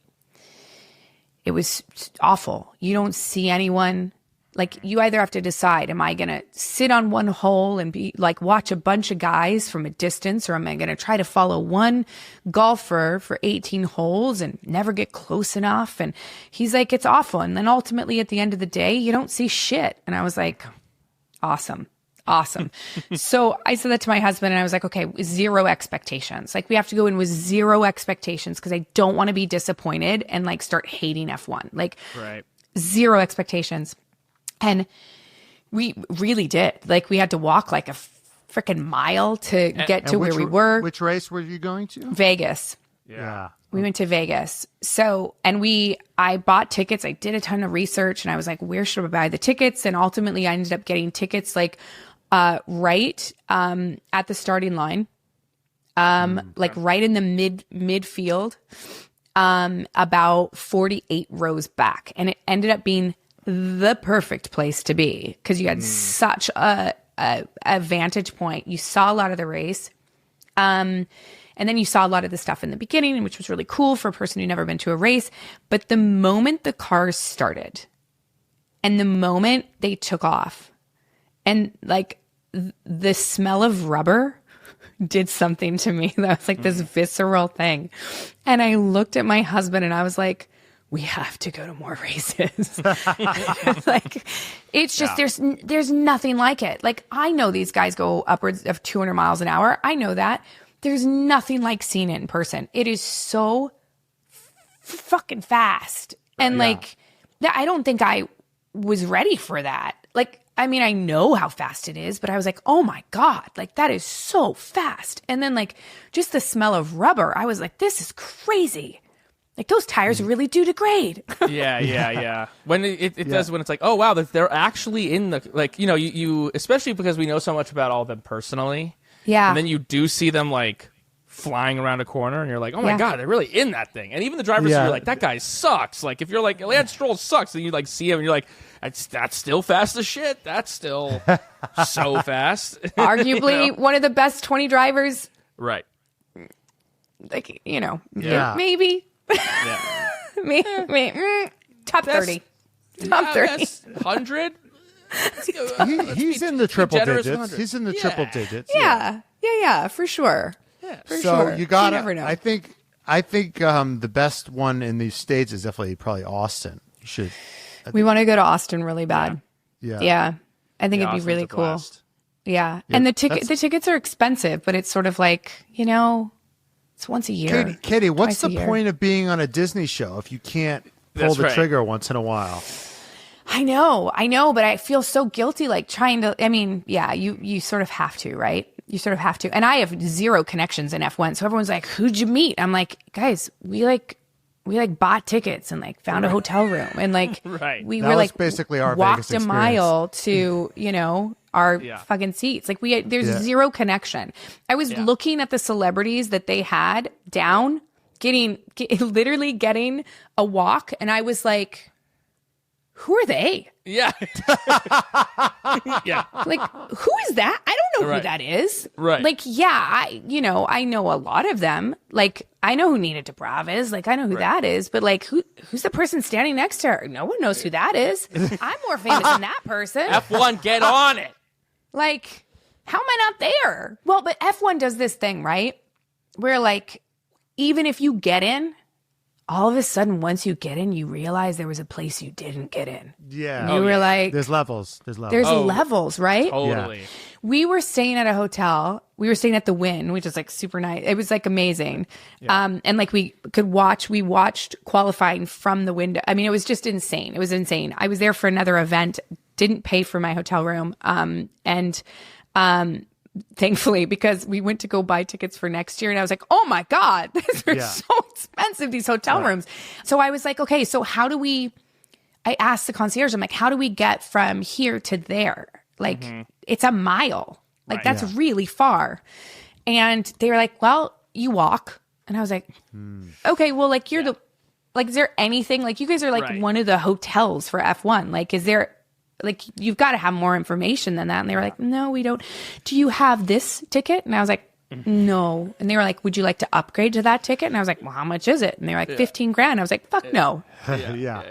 It was awful. You don't see anyone. Like, you either have to decide, am I going to sit on one hole and be like, watch a bunch of guys from a distance, or am I going to try to follow one golfer for 18 holes and never get close enough? And he's like, it's awful. And then ultimately at the end of the day, you don't see shit. And I was like, awesome. So I said that to my husband, and I was like, okay, 0 expectations. Like, we have to go in with 0 expectations because I don't want to be disappointed and like start hating F1. Like, 0 expectations. And we really did. Like, we had to walk like a freaking mile to get to where we were. Which race were you going to? Vegas. Yeah. We went to Vegas. So, and I bought tickets. I did a ton of research, and I was like, where should I buy the tickets? And ultimately I ended up getting tickets like right at the starting line. Like right in the midfield, about 48 rows back. And it ended up being the perfect place to be because you had such a vantage point. You saw a lot of the race. And then you saw a lot of the stuff in the beginning, which was really cool for a person who'd never been to a race. But the moment the cars started and the moment they took off and like the smell of rubber did something to me. That was like this visceral thing. And I looked at my husband and I was like, we have to go to more races. Like, it's just, there's nothing like it. Like, I know these guys go upwards of 200 miles an hour. I know that. There's nothing like seeing it in person. It is so fucking fast. And like, I don't think I was ready for that. Like, I mean, I know how fast it is, but I was like, oh my God, like that is so fast. And then like just the smell of rubber, I was like, this is crazy. Like those tires really do degrade. Yeah. When it does, when it's like, oh wow, they're actually in the, like, you know, you especially because we know so much about all of them personally. Yeah. And then you do see them like flying around a corner and you're like, oh my God, they're really in that thing. And even the drivers, you're like, that guy sucks. Like if you're like, Lance Stroll sucks, and you like see him and you're like, that's still fast as shit. That's still so fast. Arguably one of the best 20 drivers. Right. Like, you know, Yeah. maybe. Top 30. Top 30. 100? He's in the triple digits. 100. He's in the triple digits. Yeah, for sure. Yeah. For So sure. you got to, never know. I think the best one in these states is definitely probably Austin. You should. We want to go to Austin really bad. Yeah. I think it'd be Austin's really a cool. blast. Yeah. And the tickets are expensive, but it's sort of like, you know, it's once a year. Katie, what's twice a the year. point of being on a Disney show if you can't pull the trigger once in a while? I know, but I feel so guilty, like trying to, I mean, yeah, you sort of have to, right? You sort of have to. And I have zero connections in F1. So everyone's like, who'd you meet? I'm like, guys, we bought tickets and like found a hotel room and like, we That were was like basically our walked Vegas a mile to, you know, our fucking seats. Like there's zero connection. I was looking at the celebrities that they had down, literally getting a walk. And I was like, who are they? Yeah. Yeah. Like, who is that? I don't know who that is. Right. Like, I know a lot of them. Like, I know who Nina Dobrev is. Like, I know who that is. But like, who's the person standing next to her? No one knows who that is. I'm more famous than that person. F1, get on it. Like, how am I not there? Well, but F1 does this thing, right? Where like, even if you get in, all of a sudden, once you get in, you realize there was a place you didn't get in. Yeah. You were like, There's levels. there's levels, right? Totally. Yeah. We were staying at a hotel. We were staying at the Wynn, which is like super nice. It was like amazing. And like we watched qualifying from the window. I mean, it was just insane. It was insane. I was there for another event, didn't pay for my hotel room. Thankfully, because we went to go buy tickets for next year and I was like, oh my God, these are so expensive, these hotel rooms. So I was like, okay, so I asked the concierge, I'm like, how do we get from here to there? Like, it's a mile. Like, that's really far. And they were like, well, you walk. And I was like, okay, well, like, you're is there anything, like, you guys are like one of the hotels for F1. Like, is there, like, you've got to have more information than that. And they were like, no, we don't. Do you have this ticket? And I was like, no. And they were like, would you like to upgrade to that ticket? And I was like, well, how much is it? And they were like, 15 grand. I was like, fuck no. No,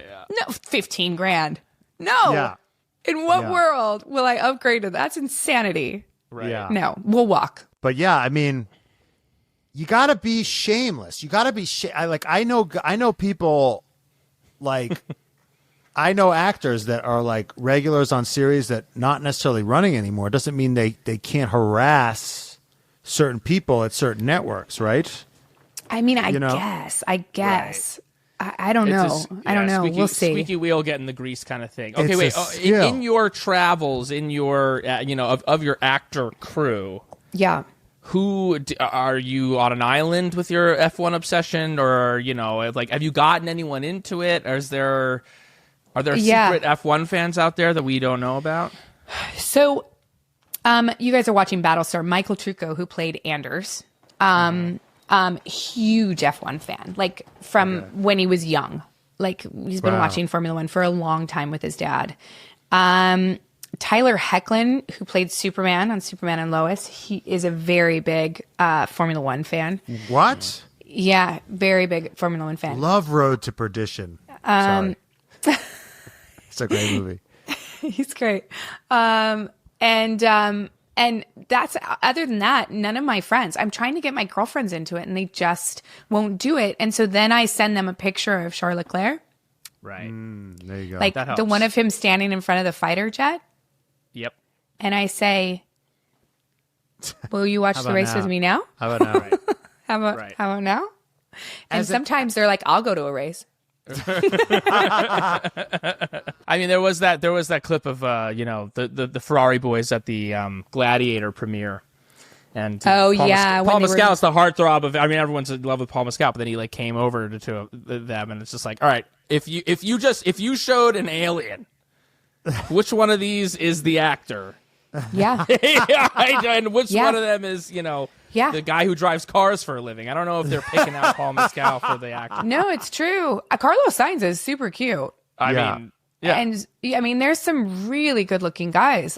15 grand. No. Yeah. In what world will I upgrade to that? That's insanity. Right. Yeah. No, we'll walk. But yeah, I mean, you got to be shameless. You got to be I know people like I know actors that are like regulars on series that not necessarily running anymore. It doesn't mean they can't harass certain people at certain networks, right? I mean, I guess. Right. I don't know. I don't know. We'll see. Squeaky wheel getting the grease kind of thing. Okay, in your travels, in your of your actor crew, who are you on an island with your F1 obsession, or like have you gotten anyone into it, or are there secret F1 fans out there that we don't know about? So, you guys are watching Battlestar. Michael Trucco, who played Anders, huge F1 fan, like from when he was young. Like he's been Wow. watching Formula One for a long time with his dad. Tyler Hoechlin, who played Superman on Superman and Lois, he is a very big Formula One fan. What? Yeah, very big Formula One fan. Love Road to Perdition. Sorry. It's a great movie. He's great. And that's, other than that, none of my friends, I'm trying to get my girlfriends into it and they just won't do it. And so then I send them a picture of Charles Leclerc. Right. There you go. Like That the helps. one of him standing in front of the fighter jet. Yep. And I say, will you watch the about race now? with me now? How about now? Right. How about, Right. how about now? And As a- sometimes they're like, I'll go to a race. I mean, there was that clip of the Ferrari boys at the Gladiator premiere. And Oh, yeah, Paul when they were- Mescal's the heartthrob of. I mean, everyone's in love with Paul Mescal, but then he like came over to them, and it's just like, all right, if you showed an alien, which one of these is the actor? Yeah. And which Yeah. one of them is Yeah. the guy who drives cars for a living? I don't know if they're picking out Paul Mescal for the actor. No, it's true. Carlos Sainz is super cute. I Yeah. mean, yeah. And I mean, there's some really good looking guys,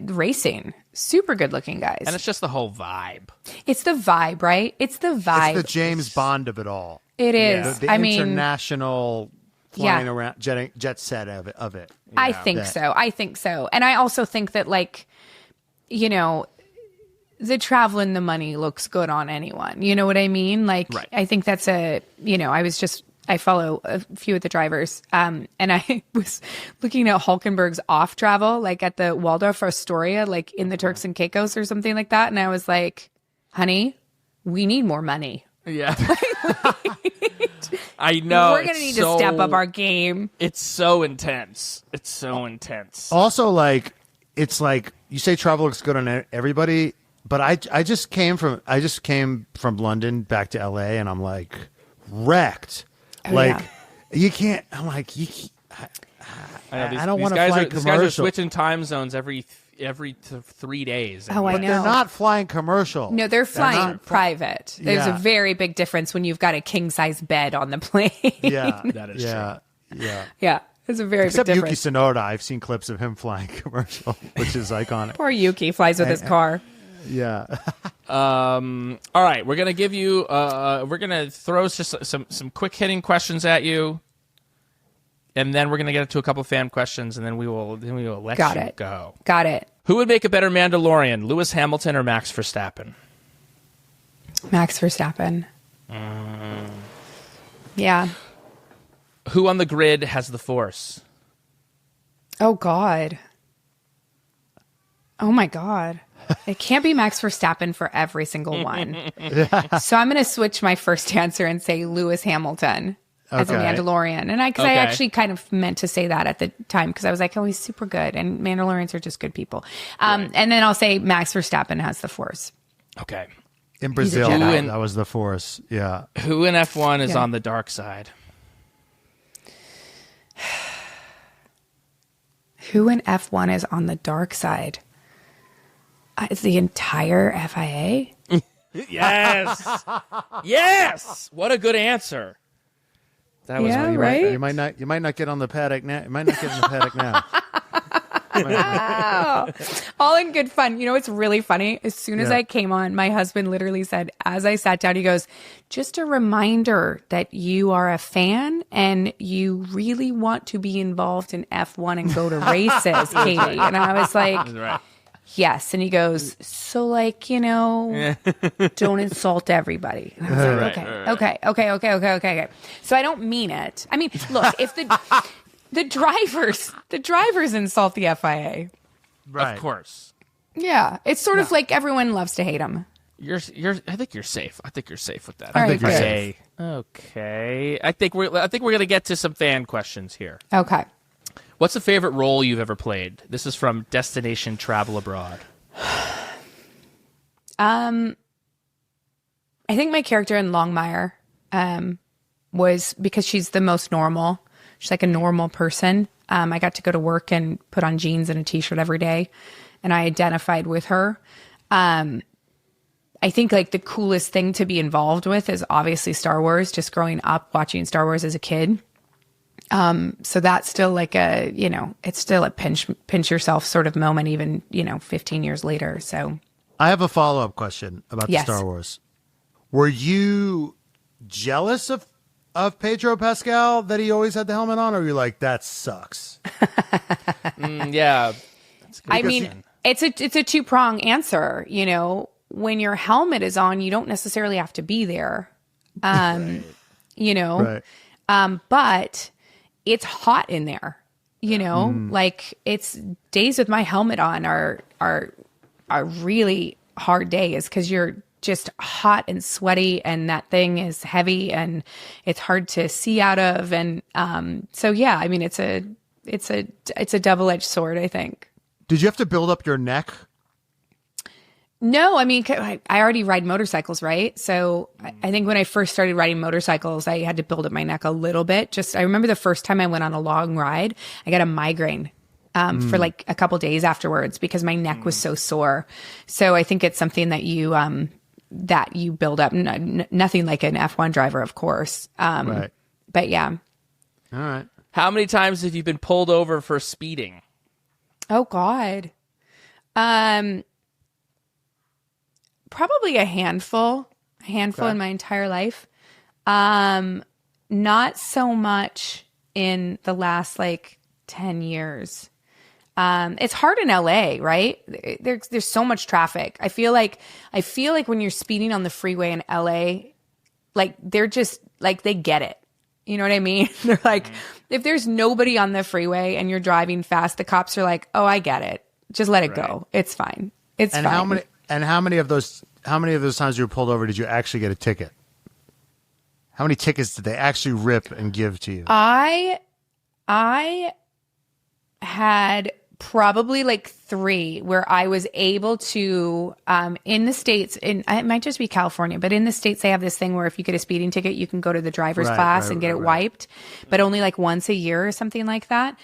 racing, super good looking guys. And it's just the whole vibe. It's the vibe, right? It's the vibe. It's the James Bond of it all. It is. The I mean, international flying Yeah. around jet set of it. I think so. I think so. And I also think that, like, the travel and the money looks good on anyone. You know what I mean? Like, Right. I think that's I follow a few of the drivers. And I was looking at Hulkenberg's off travel, like at the Waldorf Astoria, like in the Turks and Caicos or something like that. And I was like, honey, we need more money. Yeah. I know. We're going to need to step up our game. It's so intense. It's so intense. Also, like, it's like you say travel looks good on everybody, but I just came from London back to LA, and I'm like wrecked. Oh, like yeah. you can't. I'm like you. I don't want to fly These guys are commercial. switching time zones every 3 days. Oh, I know. They're not flying commercial. No, they're flying not private. There's Yeah. a very big difference when you've got a king size bed on the plane. Yeah, That is yeah, yeah. Yeah, there's a very Except big Yuki difference. Tsunoda, I've seen clips of him flying commercial, which is iconic. Poor Yuki flies with his car. Yeah. All right, we're gonna give you. We're gonna throw just some quick hitting questions at you, and then we're gonna get into a couple fan questions, and then we will let Got you it. go. Got it. Who would make a better Mandalorian, Lewis Hamilton or Max Verstappen? Max Verstappen. Yeah. Who on the grid has the Force? Oh, God. Oh, my God. It can't be Max Verstappen for every single one. So I'm going to switch my first answer and say Lewis Hamilton as a Okay. Mandalorian. And I Okay. actually kind of meant to say that at the time because I was like, oh, he's super good. And Mandalorians are just good people. And then I'll say Max Verstappen has the Force. Okay. In Brazil, Jedi. that was the Force. Yeah. Who in F1 is Yeah. on the dark side? Who in F1 is on the dark side? Is the entire FIA? Yes. Yes. What a good answer. That was Yeah, really right? You might not get on the paddock now. You might not get in the paddock now. All in good fun. You know, it's really funny. As soon as Yeah. I came on, my husband literally said, as I sat down, he goes, just a reminder that you are a fan and you really want to be involved in F1 and go to races, Katie. And I was like, Right. yes. And he goes, so like, don't insult everybody. And I was like, okay. So I don't mean it. I mean, look, if the drivers insult the FIA. Right. Of course. Yeah. It's sort of like everyone loves to hate them. I think you're safe. I think you're safe with that. All right, think you're good. safe. Okay. I think we're gonna get to some fan questions here. Okay. What's the favorite role you've ever played? This is from Destination Travel Abroad. I think my character in Longmire was because she's the most normal. She's like a normal person. I got to go to work and put on jeans and a t-shirt every day, and I identified with her. I think like the coolest thing to be involved with is obviously Star Wars, just growing up watching Star Wars as a kid. So that's still like a, you know, it's still a pinch yourself sort of moment, even, you know, 15 years later. So I have a follow-up question about the Yes. Star Wars. Were you jealous of Pedro Pascal that he always had the helmet on, or were you like, that sucks? Yeah. I mean, it's a two-prong answer. You know, when your helmet is on, you don't necessarily have to be there. You know, Right. but it's hot in there. You know, like it's days with my helmet on are really hard days because you're just hot and sweaty, and that thing is heavy and it's hard to see out of. And so yeah, I mean, it's a double-edged sword, I think. Did you have to build up your neck? No, I mean, I already ride motorcycles, right? So I think when I first started riding motorcycles, I had to build up my neck a little bit. Just, I remember the first time I went on a long ride, I got a migraine for like a couple days afterwards because my neck was so sore. So I think it's something that you build up. Nothing like an F1 driver, of course. Right. But yeah. All right. How many times have you been pulled over for speeding? Oh God. Probably a handful in my entire life. Not so much in the last like 10 years. It's hard in LA, right? There's so much traffic. I feel like when you're speeding on the freeway in LA, like they're just like, they get it. You know what I mean? They're like, if there's nobody on the freeway and you're driving fast, the cops are like, oh, I get it. Just let it go. It's fine. It's And fine. how many of those times you were pulled over did you actually get a ticket? How many tickets did they actually rip and give to you? I had probably like 3 where I was able to, in the States, it might just be California, but in the States, they have this thing where if you get a speeding ticket, you can go to the driver's class and get it wiped, but only like once a year or something like that.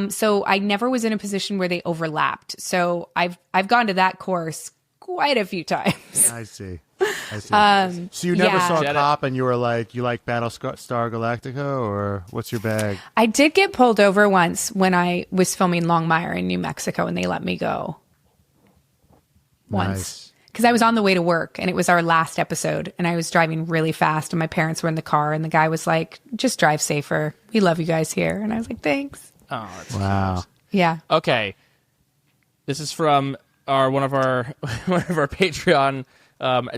So I never was in a position where they overlapped. So I've gone to that course quite a few times. I see. So you never yeah. saw a cop and you were like, you like Battlestar Galactica, or what's your bag? I did get pulled over once when I was filming Longmire in New Mexico, and they let me go once because I was on the way to work and it was our last episode and I was driving really fast and my parents were in the car and the guy was like, just drive safer. We love you guys here. And I was like, thanks. Oh, that's Wow. cute. Yeah. Okay. This is from one of our Patreon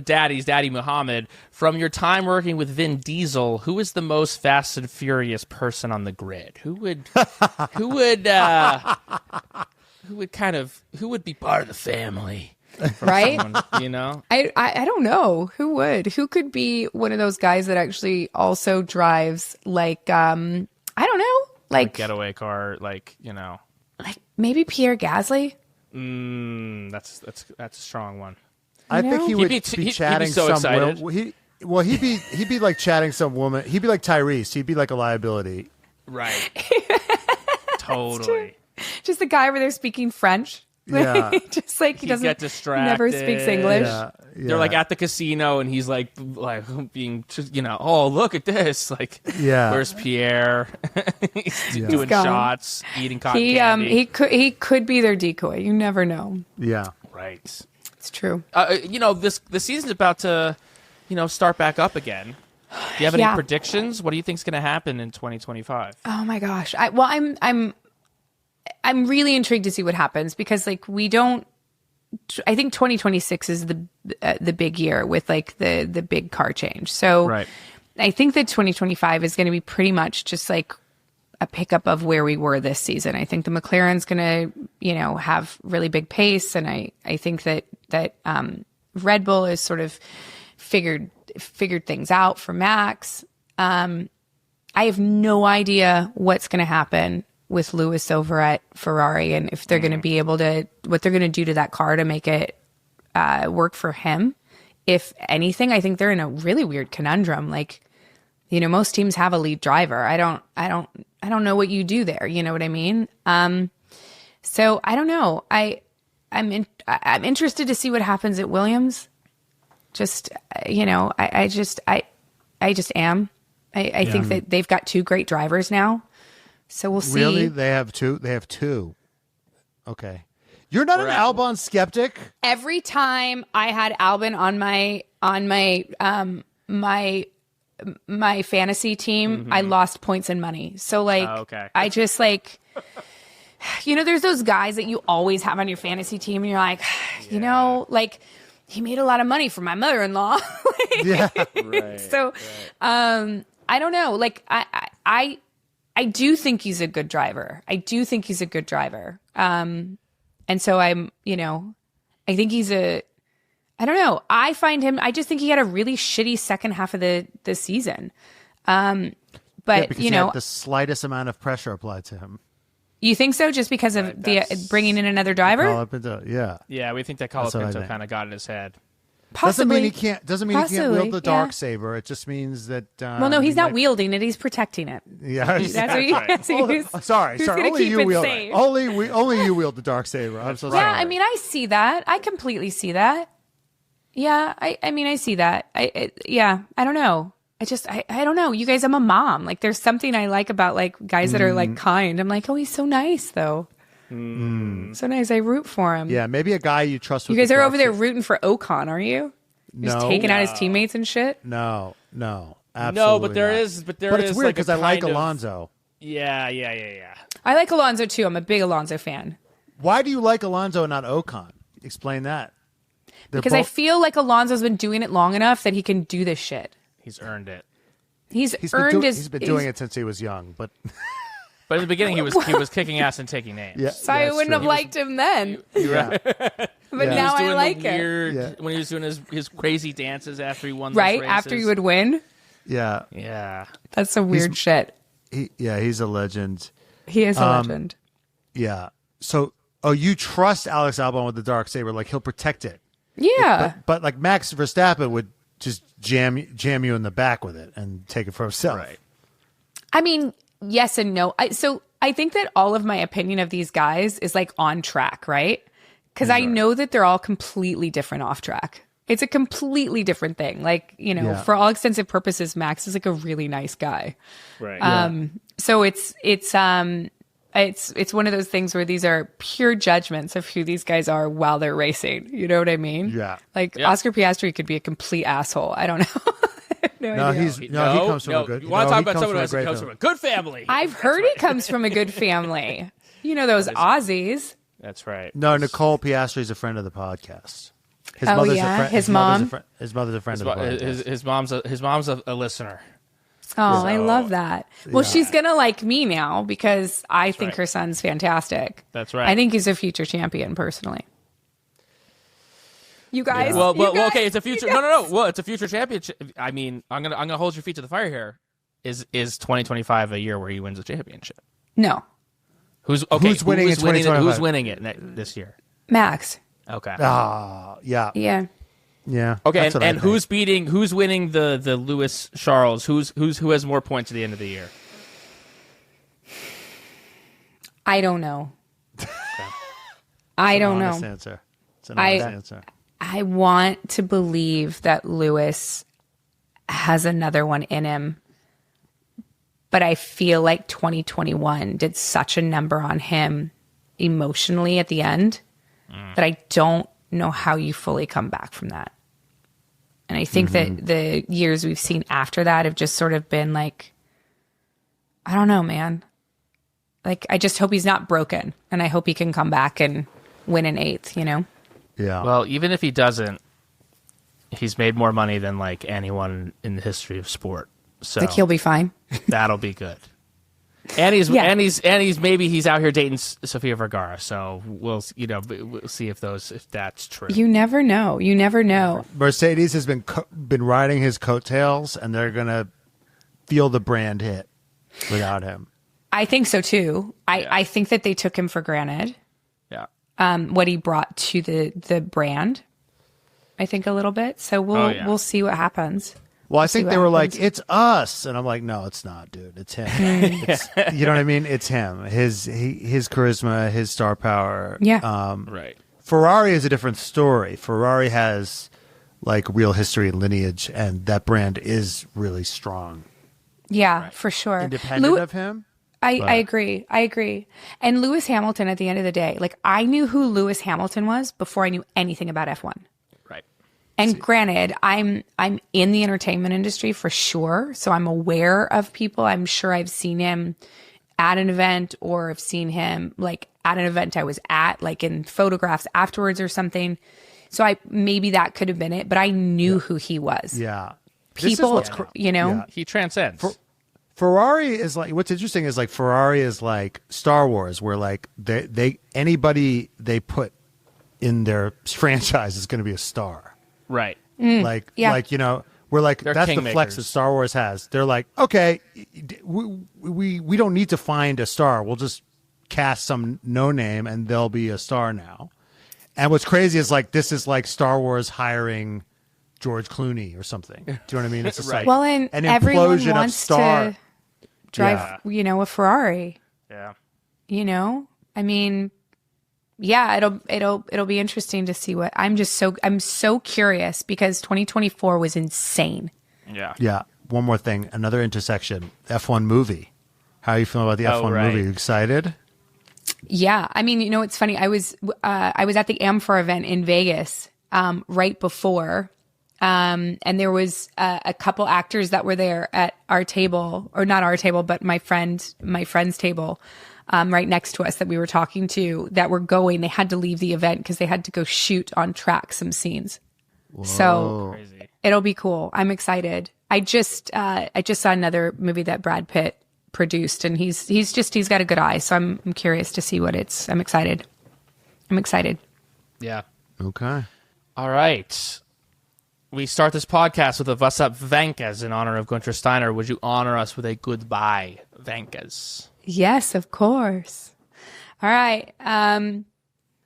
Daddy Muhammad. From your time working with Vin Diesel, who is the most Fast and Furious person on the grid? Who would be part of the family? Right? Someone, you know? I don't know who could be one of those guys that actually also drives like, I don't know, like Getaway car, like, you know. like maybe Pierre Gasly. That's a strong one. I think he would He'd be be chatting so some excited. he'd be like chatting some woman. He'd be like Tyrese. He'd be like a liability. Right. Totally. Just the guy over there speaking French. Yeah. Just like he He'd doesn't get distracted. never speaks English. Yeah. They're like at the casino, and he's like being, you know, oh, look at this. Like, Yeah. where's Pierre? He's doing He's gone. shots, eating cotton candy. He could be their decoy. You never know. Yeah. Right. It's true. You know, the season's about to, you know, start back up again. Do you have any Yeah. predictions? What do you think's going to happen in 2025? Oh my gosh. I'm really intrigued to see what happens because like I think 2026 is the big year with like the big car change. So Right. I think that 2025 is going to be pretty much just like a pickup of where we were this season. I think the McLaren's going to, you know, have really big pace. And I think that Red Bull has sort of figured things out for Max. I have no idea what's going to happen with Lewis over at Ferrari and if they're going to be able to, what they're going to do to that car to make it work for him. If anything, I think they're in a really weird conundrum. Like, you know, most teams have a lead driver. I don't know what you do there. You know what I mean? So I don't know. I'm interested to see what happens at Williams. just, I just am. I think that they've got 2 great drivers now. So we'll see. Really? They have 2? They have 2. Okay. You're not an Albon skeptic? Every time I had Albon on my fantasy team, I lost points and money. So I just there's those guys that you always have on your fantasy team and you're like, he made a lot of money for my mother-in-law. Right. So, I don't know. I do think he's a good driver. And so I think I don't know. I just think he had a really shitty second half of the season. But he had the slightest amount of pressure applied to him. You think so? Just because of the bringing in another driver? Yeah, we think that Colapinto kind of got in his head. Possibly. Doesn't mean he can't wield the dark saber. It just means that. Well, no, he's not wielding it. He's protecting it. Yeah, that's what sorry. Only you wield. Only you wield the dark saber. I'm so sorry. Yeah, I mean, I see that. I completely see that. Yeah, I see that. I don't know. I don't know. You guys, I'm a mom. There's something I like about guys that are kind. I'm like, oh, he's so nice though. So nice. I root for him. Yeah, maybe a guy you trust. You guys are over there rooting for Ocon, are you? He's taking out his teammates and shit. No, absolutely. No, but there is. But it's weird because I like Alonso. Yeah. I like Alonso too. I'm a big Alonso fan. Why do you like Alonso and not Ocon? Explain that. Because I feel like Alonso's been doing it long enough that he can do this shit. He's earned it. He's been doing it since he was young, but. But in the beginning, he was kicking ass and taking names. Yeah, so I wouldn't have liked him then. But now I like him. When he was doing his crazy dances after he won. Right those races. after he would win. Yeah. That's some weird shit. He's a legend. He is a legend. Yeah. So, you trust Alex Albon with the dark saber? He'll protect it. Yeah. But Max Verstappen would just jam you in the back with it and take it for himself. Right. I mean, yes and no. I think that all of my opinion of these guys is on track, right? Because I know that they're all completely different off track. It's a completely different thing. For all extensive purposes, Max is a really nice guy. Right. So it's one of those things where these are pure judgments of who these guys are while they're racing. You know what I mean? Yeah. Oscar Piastri could be a complete asshole. I don't know. He comes from a good. You want to talk about someone who comes from a good family? I've heard he comes from a good family. Those Aussies. That's right. No, Nicole Piastri is a friend of the podcast. His mom. His mother's a friend of the podcast. His mom's a listener. Oh, I love that. Well, she's going to like me now because I think her son's fantastic. That's right. I think he's a future champion, personally. You guys? Well, okay, it's a future. No. Well, it's a future championship. I mean, I'm gonna hold your feet to the fire here. Is 2025 a year where he wins a championship? No. Who's winning in 2025? Who's winning it this year? Max. Okay. Yeah. Yeah. Yeah. Okay, and who's winning the Lewis Charles? Who has more points at the end of the year? I don't know. I don't know. Answer. It's an honest answer. I want to believe that Lewis has another one in him, but I feel like 2021 did such a number on him emotionally at the end that I don't know how you fully come back from that. And I think that the years we've seen after that have just sort of been I don't know, man. I just hope he's not broken, and I hope he can come back and win an 8th, Yeah. Well, even if he doesn't, he's made more money than anyone in the history of sport. So he'll be fine. That'll be good. And he's maybe he's out here dating Sofia Vergara. So we'll see if that's true. You never know. Mercedes has been riding his coattails, and they're gonna feel the brand hit without him. I think so too. I think that they took him for granted. Yeah. What he brought to the brand, I think a little bit. So we'll see what happens. Well, I think they were like, it's us. And I'm like, no, it's not, dude. It's him. You know what I mean? It's him. His charisma, his star power. Yeah. Right. Ferrari is a different story. Ferrari has like real history and lineage, and that brand is really strong. Yeah, for sure. Independent of him. I agree. I agree. And Lewis Hamilton, at the end of the day, like I knew who Lewis Hamilton was before I knew anything about F1. Right. And granted, I'm in the entertainment industry for sure, so I'm aware of people. I'm sure I've seen him at an event, or I've seen him like at an event I was at, like in photographs afterwards or something. So maybe that could have been it, but I knew who he was. Yeah. People, you know, Yeah. He transcends. Ferrari is like, what's interesting is like Ferrari is like Star Wars, where like they anybody they put in their franchise is going to be a star. Right. Like you know, we're like, They're that's the kingmakers. flex that Star Wars has. They're like, okay, we don't need to find a star. We'll just cast some no name and they'll be a star now. And what's crazy is like this is like Star Wars hiring George Clooney or something. Do you know what I mean? It's just Right. like well, and an everyone implosion of wants star. to drive, Yeah. you know, a Ferrari. Yeah. You know, I mean, yeah, it'll be interesting to see what I'm so curious because 2024 was insane. Yeah. Yeah. One more thing, another intersection. F1 movie. How are you feeling about the F1 right. movie? You excited? Yeah, I mean, you know, it's funny. I was at the Amphor event in Vegas right before, and there was a couple actors that were there at our table, or not our table, but my friend's table, right next to us that we were talking to. That were going. They had to leave the event because they had to go shoot on track some scenes. Whoa. So Crazy. it'll be cool. I'm excited. I just saw another movie that Brad Pitt produced, and he's got a good eye. So I'm curious to see what it's. I'm excited. Yeah. Okay. All right. We start this podcast with a What's Up Venkas in honor of Gunther Steiner. Would you honor us with a goodbye, Venkas? Yes, of course. All right. Bye,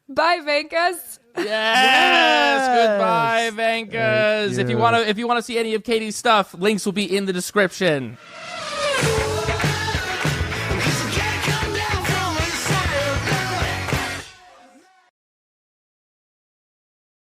Venkas. Yes. Goodbye, Venkas. Thank If you want to see any of Katie's stuff, links will be in the description.